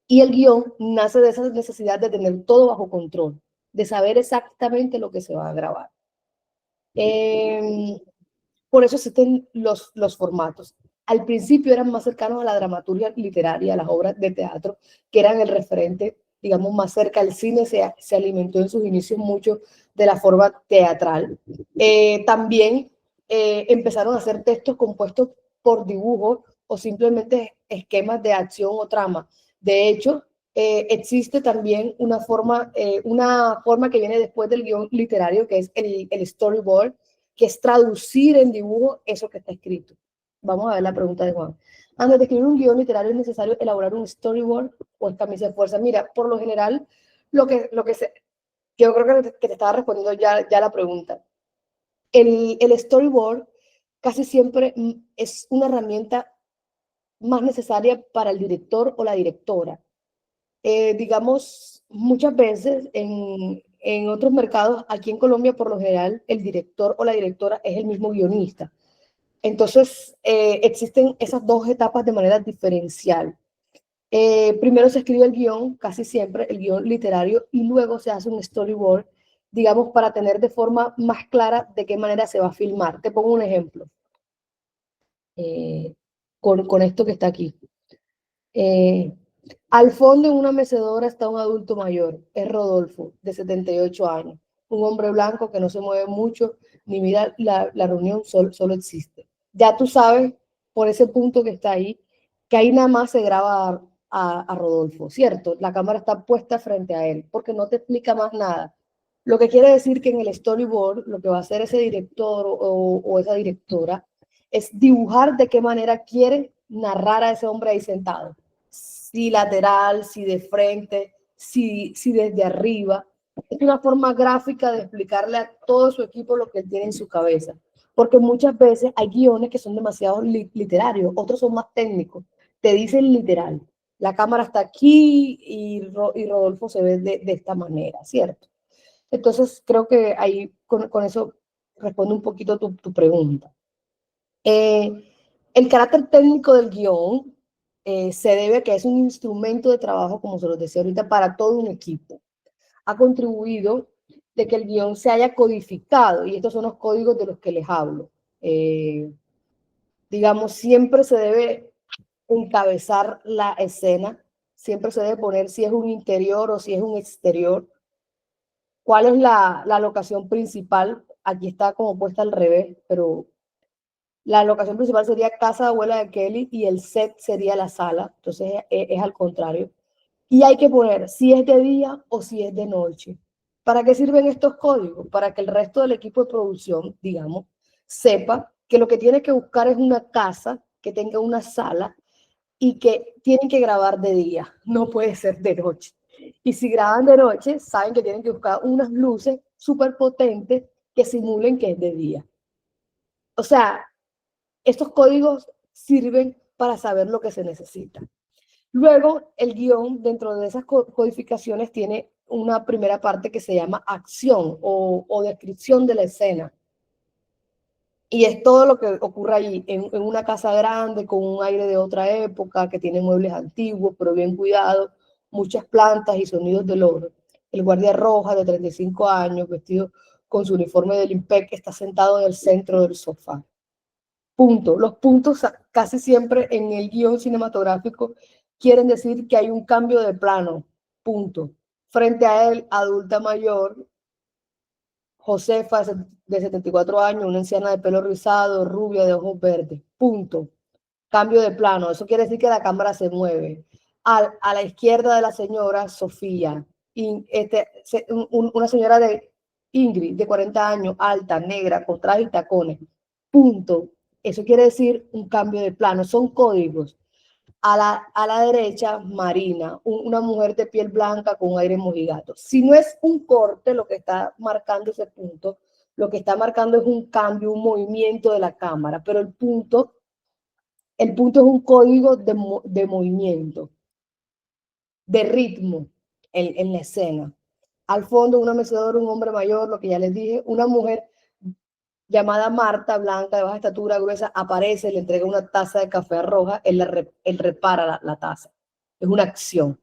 Y el guión nace de esa necesidad de tener todo bajo control, de saber exactamente lo que se va a grabar. Por eso existen los formatos. Al principio eran más cercanos a la dramaturgia literaria, a las obras de teatro, que eran el referente, digamos, más cerca. El cine se alimentó en sus inicios mucho de la forma teatral. También empezaron a hacer textos compuestos por dibujos o simplemente esquemas de acción o trama. De hecho, existe también una forma que viene después del guión literario, que es el storyboard, que es traducir en dibujo eso que está escrito. Vamos a ver la pregunta de Juan. Antes de escribir un guión literario, ¿es necesario elaborar un storyboard o es camisa de fuerza? Mira, por lo general, yo creo que te estaba respondiendo ya la pregunta. El storyboard casi siempre es una herramienta más necesaria para el director o la directora. Digamos, muchas veces en otros mercados, aquí en Colombia, por lo general, el director o la directora es el mismo guionista. Entonces, existen esas dos etapas de manera diferencial. Primero se escribe el guión, casi siempre el guión literario, y luego se hace un storyboard, digamos, para tener de forma más clara de qué manera se va a filmar. Te pongo un ejemplo con esto que está aquí. Al fondo, en una mecedora, está un adulto mayor. Es Rodolfo, de 78 años. Un hombre blanco que no se mueve mucho, ni mira la reunión, solo existe. Ya tú sabes, por ese punto que está ahí, que ahí nada más se graba a Rodolfo, ¿cierto? La cámara está puesta frente a él, porque no te explica más nada. Lo que quiere decir que en el storyboard, lo que va a hacer ese director o esa directora es dibujar de qué manera quiere narrar a ese hombre ahí sentado. Si lateral, si de frente, si desde arriba. Es una forma gráfica de explicarle a todo su equipo lo que él tiene en su cabeza. Porque muchas veces hay guiones que son demasiado literarios, otros son más técnicos. Te dicen literal, la cámara está aquí y Rodolfo se ve de esta manera, ¿cierto? Entonces creo que ahí con eso responde un poquito tu pregunta. El carácter técnico del guión se debe a que es un instrumento de trabajo, como se los decía ahorita, para todo un equipo. Ha contribuido de que el guión se haya codificado, y estos son los códigos de los que les hablo. Digamos, siempre se debe encabezar la escena, siempre se debe poner si es un interior o si es un exterior, cuál es la locación principal. Aquí está como puesta al revés, pero la locación principal sería casa de abuela de Kelly y el set sería la sala, entonces es al contrario. Y hay que poner si es de día o si es de noche, ¿Para qué sirven estos códigos? Para que el resto del equipo de producción, digamos, sepa que lo que tiene que buscar es una casa que tenga una sala y que tienen que grabar de día, no puede ser de noche. Y si graban de noche, saben que tienen que buscar unas luces súper potentes que simulen que es de día. O sea, estos códigos sirven para saber lo que se necesita. Luego, el guión, dentro de esas codificaciones, tiene una primera parte que se llama acción o descripción de la escena. Y es todo lo que ocurre allí, en una casa grande, con un aire de otra época, que tiene muebles antiguos, pero bien cuidados, muchas plantas y sonidos del oro. El guardia roja de 35 años, vestido con su uniforme del IMPEC, está sentado en el centro del sofá. Punto. Los puntos casi siempre en el guión cinematográfico quieren decir que hay un cambio de plano. Punto. Frente a él, adulta mayor, Josefa, de 74 años, una anciana de pelo rizado, rubia, de ojos verdes. Punto. Cambio de plano. Eso quiere decir que la cámara se mueve. A la izquierda de la señora, Sofía. Una señora de Ingrid, de 40 años, alta, negra, con traje y tacones. Punto. Eso quiere decir un cambio de plano. Son códigos. A la derecha, Marina, una mujer de piel blanca con aire mojigato. Si no es un corte lo que está marcando ese punto, lo que está marcando es un cambio, un movimiento de la cámara, pero el punto es un código de movimiento, de ritmo en la escena. Al fondo, una mecedora, un hombre mayor, lo que ya les dije, una mujer llamada Marta, blanca, de baja estatura, gruesa, aparece, le entrega una taza de café roja, él repara la taza. Es una acción.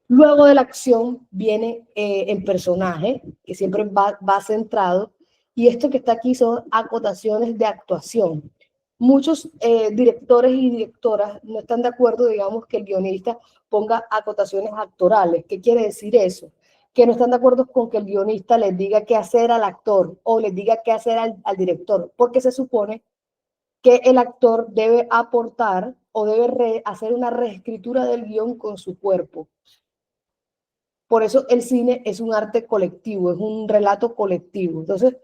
Luego de la acción viene el personaje, que siempre va centrado, y esto que está aquí son acotaciones de actuación. Muchos directores y directoras no están de acuerdo, digamos, que el guionista ponga acotaciones actorales. ¿Qué quiere decir eso? Que no están de acuerdo con que el guionista les diga qué hacer al actor o les diga qué hacer al director, porque se supone que el actor debe aportar o debe hacer una reescritura del guión con su cuerpo. Por eso el cine es un arte colectivo, es un relato colectivo. Entonces,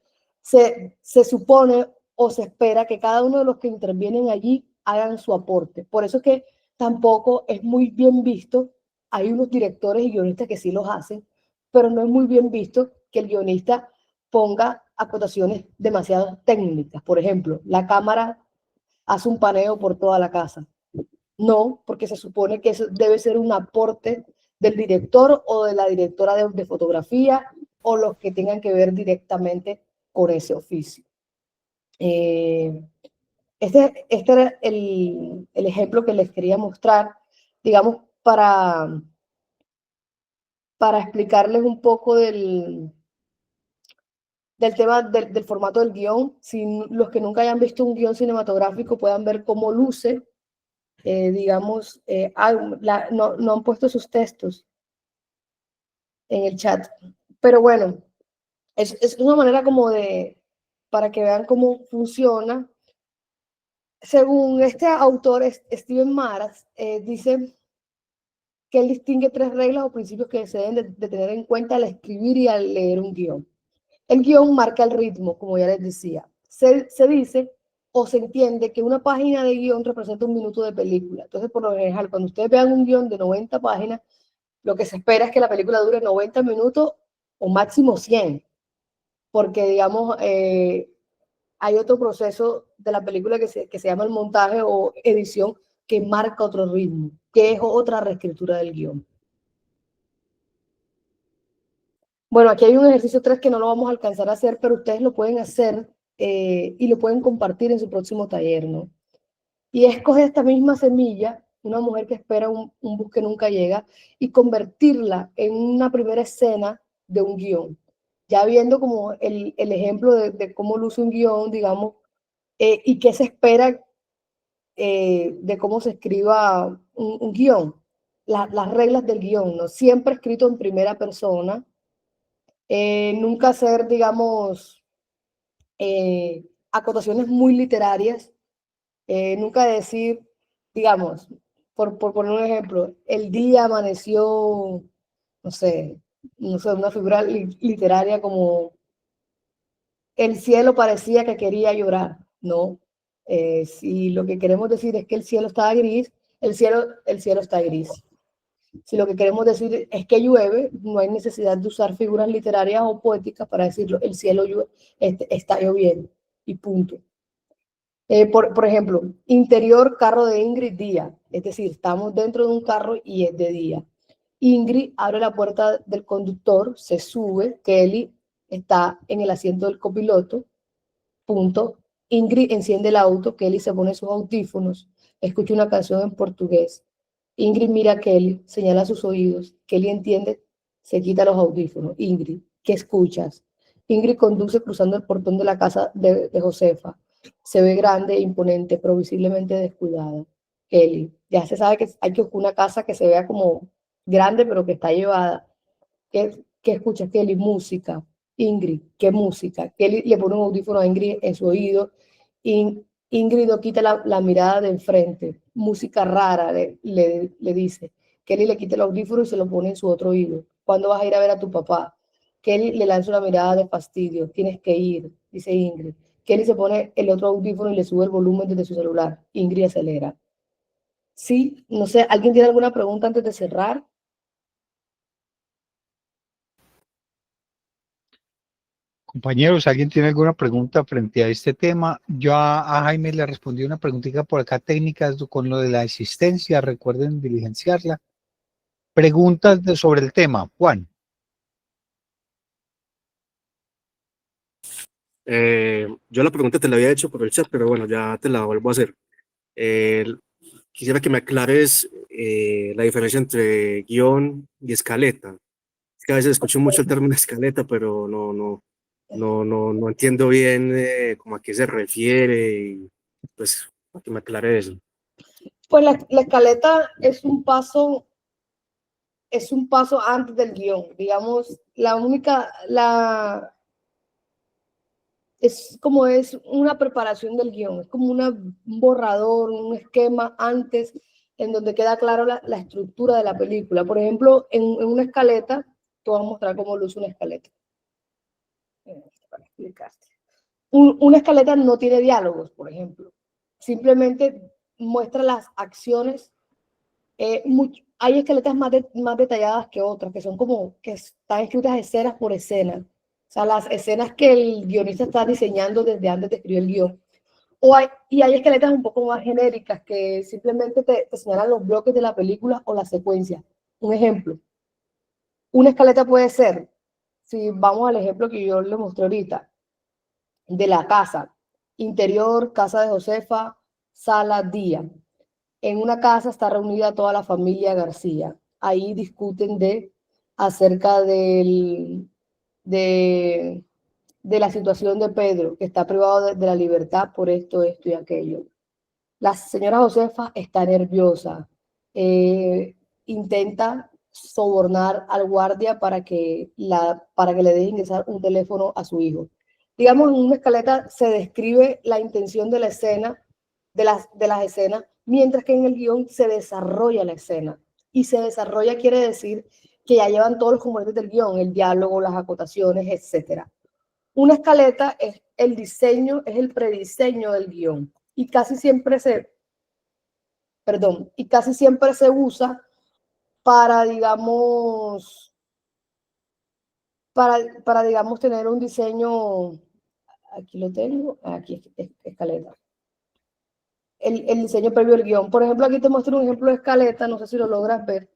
se supone o se espera que cada uno de los que intervienen allí hagan su aporte. Por eso es que tampoco es muy bien visto, hay unos directores y guionistas que sí los hacen, pero no es muy bien visto que el guionista ponga acotaciones demasiado técnicas. Por ejemplo, la cámara hace un paneo por toda la casa. No, porque se supone que eso debe ser un aporte del director o de la directora de fotografía o los que tengan que ver directamente con ese oficio. Este era el ejemplo que les quería mostrar, digamos, para explicarles un poco del tema del formato del guión. Si los que nunca hayan visto un guión cinematográfico puedan ver cómo luce, digamos, no han puesto sus textos en el chat, pero bueno, es una manera como para que vean cómo funciona. Según este autor, Steven Maras, dice que él distingue 3 reglas o principios que se deben de tener en cuenta al escribir y al leer un guión. El guión marca el ritmo, como ya les decía. Se dice o se entiende que una página de guión representa 1 minuto de película. Entonces, por lo general, cuando ustedes vean un guión de 90 páginas, lo que se espera es que la película dure 90 minutos o máximo 100, porque, digamos, hay otro proceso de la película que se llama el montaje o edición que marca otro ritmo, que es otra reescritura del guión. Bueno, aquí hay un ejercicio 3 que no lo vamos a alcanzar a hacer, pero ustedes lo pueden hacer y lo pueden compartir en su próximo taller, ¿no? Y es coger esta misma semilla, una mujer que espera un bus que nunca llega, y convertirla en una primera escena de un guión. Ya viendo como el ejemplo de cómo luce un guión, digamos, y qué se espera de cómo se escriba un guión. Las reglas del guión, ¿no? Siempre escrito en primera persona. Nunca hacer, digamos, acotaciones muy literarias. Nunca decir, digamos, por poner un ejemplo, el día amaneció, no sé, no sé, una figura literaria como el cielo parecía que quería llorar, ¿no? Si lo que queremos decir es que el cielo está gris, el cielo está gris. Si lo que queremos decir es que llueve, no hay necesidad de usar figuras literarias o poéticas para decirlo, el cielo está lloviendo y punto. Por ejemplo, interior carro de Ingrid día, es decir, estamos dentro de un carro y es de día. Ingrid abre la puerta del conductor, se sube, Kelly está en el asiento del copiloto, punto. Ingrid enciende el auto, Kelly se pone sus audífonos, escucha una canción en portugués. Ingrid mira a Kelly, señala sus oídos, Kelly entiende, se quita los audífonos. Ingrid, ¿qué escuchas? Ingrid conduce cruzando el portón de la casa de Josefa. Se ve grande e imponente, pero visiblemente descuidada. Kelly, ya se sabe que hay que buscar una casa que se vea como grande, pero que está llevada. ¿Qué escucha Kelly? Música. Ingrid, ¿qué música? Kelly le pone un audífono a Ingrid en su oído. Ingrid no quita la mirada de enfrente. Música rara, le dice. Kelly le quita el audífono y se lo pone en su otro oído. ¿Cuándo vas a ir a ver a tu papá? Kelly le lanza una mirada de fastidio. Tienes que ir, dice Ingrid. Kelly se pone el otro audífono y le sube el volumen desde su celular. Ingrid acelera. Sí, no sé, ¿alguien tiene alguna pregunta antes de cerrar? Compañeros, ¿alguien tiene alguna pregunta frente a este tema? Yo a Jaime le respondí una preguntita por acá técnicas con lo de la existencia, recuerden diligenciarla. Preguntas sobre el tema, Juan. Yo la pregunta te la había hecho por el chat, pero bueno, ya te la vuelvo a hacer. Quisiera que me aclares la diferencia entre guión y escaleta. Es que a veces escucho mucho el término escaleta, pero no entiendo bien cómo a qué se refiere y pues para que me aclare eso. Pues la escaleta es un paso antes del guión, digamos, es una preparación del guión, es como un borrador, un esquema antes en donde queda claro la estructura de la película. Por ejemplo, en una escaleta, te voy a mostrar cómo luce una escaleta. Para explicarte. Una escaleta no tiene diálogos, por ejemplo. Simplemente muestra las acciones. Hay escaletas más detalladas que otras, que son como que están escritas escenas por escena. O sea, las escenas que el guionista está diseñando desde antes de escribir el guión. Y hay escaletas un poco más genéricas que simplemente te señalan los bloques de la película o la secuencia. Un ejemplo. Una escaleta puede ser, si vamos al ejemplo que yo le mostré ahorita, de la casa. Interior, casa de Josefa, sala, día. En una casa está reunida toda la familia García. Ahí discuten acerca de la situación de Pedro, que está privado de la libertad por esto y aquello. La señora Josefa está nerviosa. Intenta sobornar al guardia para que le deje ingresar un teléfono a su hijo. Digamos, en una escaleta se describe la intención de la escena, de las escenas, mientras que en el guión se desarrolla la escena. Y se desarrolla quiere decir que ya llevan todos los componentes del guión, el diálogo, las acotaciones, etc. Una escaleta es el diseño, es el prediseño del guión. Y casi siempre se usa para, digamos, digamos, tener un diseño. Aquí lo tengo, aquí es escaleta. El diseño previo al guión. Por ejemplo, aquí te muestro un ejemplo de escaleta, no sé si lo logras ver.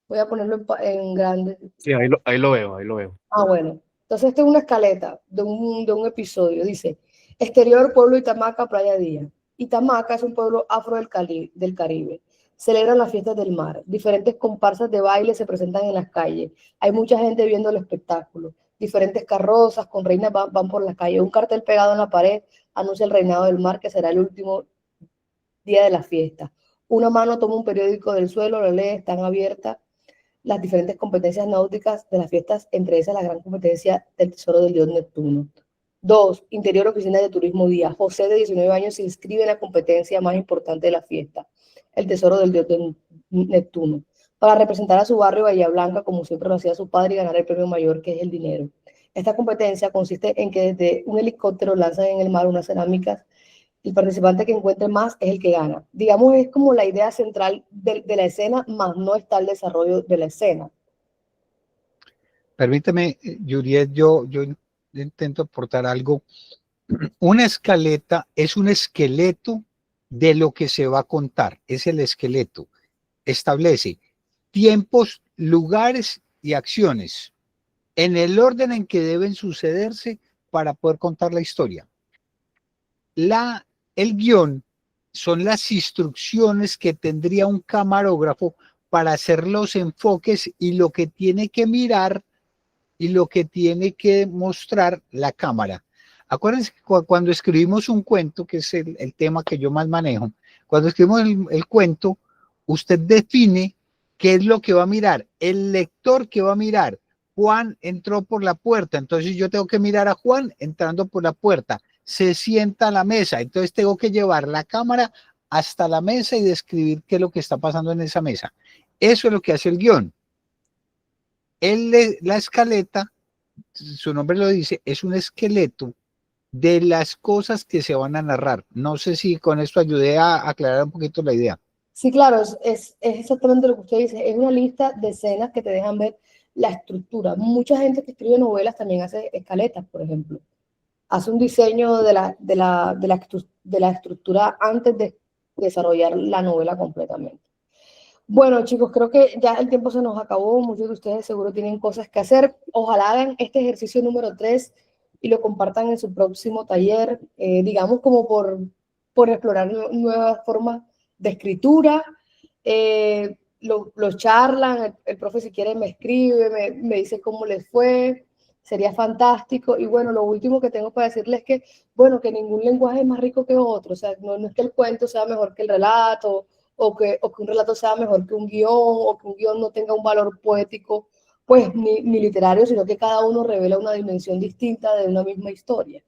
Voy a ponerlo en grande. Sí, ahí lo veo. Ah, bueno. Entonces, esta es una escaleta de un episodio. Dice, exterior, pueblo Itamaca, playa Día. Itamaca es un pueblo afro del Caribe. Celebran las fiestas del mar. Diferentes comparsas de baile se presentan en las calles. Hay mucha gente viendo el espectáculo. Diferentes carrozas con reinas van por las calles. Un cartel pegado en la pared anuncia el reinado del mar, que será el último día de la fiesta. Una mano toma un periódico del suelo, lo lee, están abiertas las diferentes competencias náuticas de las fiestas, entre esas la gran competencia del Tesoro del Dios Neptuno. 2. Interior Oficina de Turismo Día. José, de 19 años, se inscribe en la competencia más importante de la fiesta, el Tesoro del Dios Neptuno. para representar a su barrio Bahía Blanca como siempre lo hacía su padre y ganar el premio mayor, que es el dinero. Esta competencia consiste en que desde un helicóptero lanzan en el mar unas cerámicas. El participante que encuentre más es el que gana. Digamos, es como la idea central de la escena, más no está el desarrollo de la escena. Permíteme, Juliet, yo intento aportar algo. Una escaleta es un esqueleto de lo que se va a contar, es el esqueleto. Establece tiempos, lugares y acciones en el orden en que deben sucederse para poder contar la historia. El guión son las instrucciones que tendría un camarógrafo para hacer los enfoques y lo que tiene que mirar y lo que tiene que mostrar la cámara. Acuérdense que cuando escribimos un cuento, que es el tema que yo más manejo, cuando escribimos el cuento, usted define qué es lo que va a mirar, el lector que va a mirar. Juan entró por la puerta, entonces yo tengo que mirar a Juan entrando por la puerta. Se sienta a la mesa, entonces tengo que llevar la cámara hasta la mesa y describir qué es lo que está pasando en esa mesa. Eso es lo que hace el guión. La escaleta, su nombre lo dice, es un esqueleto de las cosas que se van a narrar. No sé si con esto ayudé a aclarar un poquito la idea. Sí, claro, es exactamente lo que usted dice. Es una lista de escenas que te dejan ver la estructura. Mucha gente que escribe novelas también hace escaletas, por ejemplo. Hace un diseño de la estructura antes de desarrollar la novela completamente. Bueno, chicos, creo que ya el tiempo se nos acabó. Muchos de ustedes seguro tienen cosas que hacer. Ojalá hagan este ejercicio número 3 y lo compartan en su próximo taller, digamos como por explorar nuevas formas de escritura. Lo charlan, el profe si quiere me escribe, me dice cómo les fue. Sería fantástico. Y bueno, lo último que tengo para decirles es que, bueno, que ningún lenguaje es más rico que otro. O sea, no es que el cuento sea mejor que el relato, o que un relato sea mejor que un guión, o que un guión no tenga un valor poético, pues ni literario, sino que cada uno revela una dimensión distinta de una misma historia.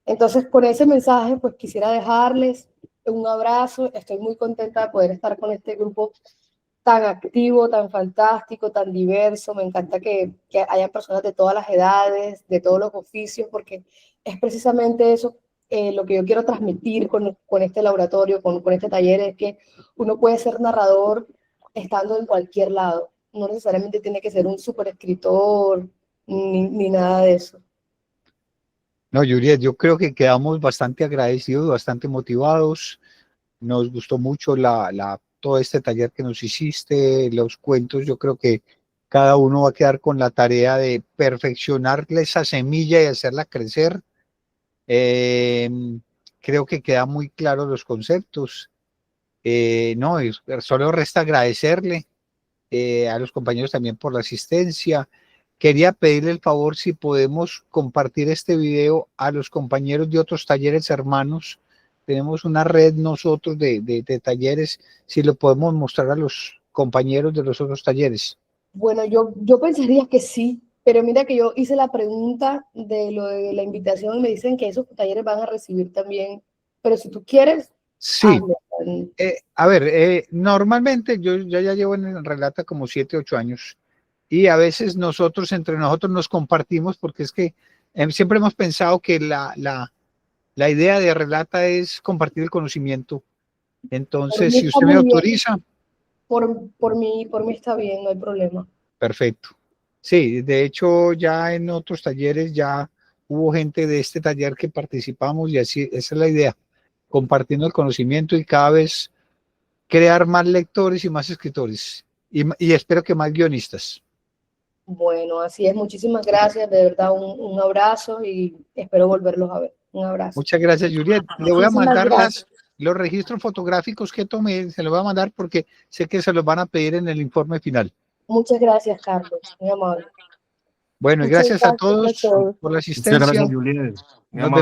Entonces, con ese mensaje, pues quisiera dejarles un abrazo. Estoy muy contenta de poder estar con este grupo tan activo, tan fantástico, tan diverso. Me encanta que hayan personas de todas las edades, de todos los oficios, porque es precisamente eso lo que yo quiero transmitir con este laboratorio, con este taller, es que uno puede ser narrador estando en cualquier lado. No necesariamente tiene que ser un súper escritor, ni nada de eso. No, Juliet, yo creo que quedamos bastante agradecidos, bastante motivados. Nos gustó mucho todo este taller que nos hiciste, los cuentos. Yo creo que cada uno va a quedar con la tarea de perfeccionar esa semilla y hacerla crecer. Creo que quedan muy claros los conceptos. No, solo resta agradecerle a los compañeros también por la asistencia. Quería pedirle el favor si podemos compartir este video a los compañeros de otros talleres hermanos. Tenemos una red nosotros de talleres, si lo podemos mostrar a los compañeros de los otros talleres. Bueno, yo pensaría que sí, pero mira que yo hice la pregunta de lo de la invitación y me dicen que esos talleres van a recibir también, pero si tú quieres, sí. A ver, normalmente yo ya llevo en Relata como 7, 8 años y a veces entre nosotros nos compartimos porque es que siempre hemos pensado que la idea de Relata es compartir el conocimiento. Entonces, si usted me autoriza. Por mí está bien, no hay problema. Perfecto. Sí, de hecho ya en otros talleres ya hubo gente de este taller que participamos y así, esa es la idea, compartiendo el conocimiento y cada vez crear más lectores y más escritores y espero que más guionistas. Bueno, así es, muchísimas gracias, de verdad un abrazo y espero volverlos a ver. Un abrazo. Muchas gracias, Juliet. Le voy a mandar los registros fotográficos que tomé, se los voy a mandar porque sé que se los van a pedir en el informe final. Muchas gracias, Carlos, muy amable. Bueno, y gracias a todos por la asistencia. Muchas gracias, Juliet. Nos vemos.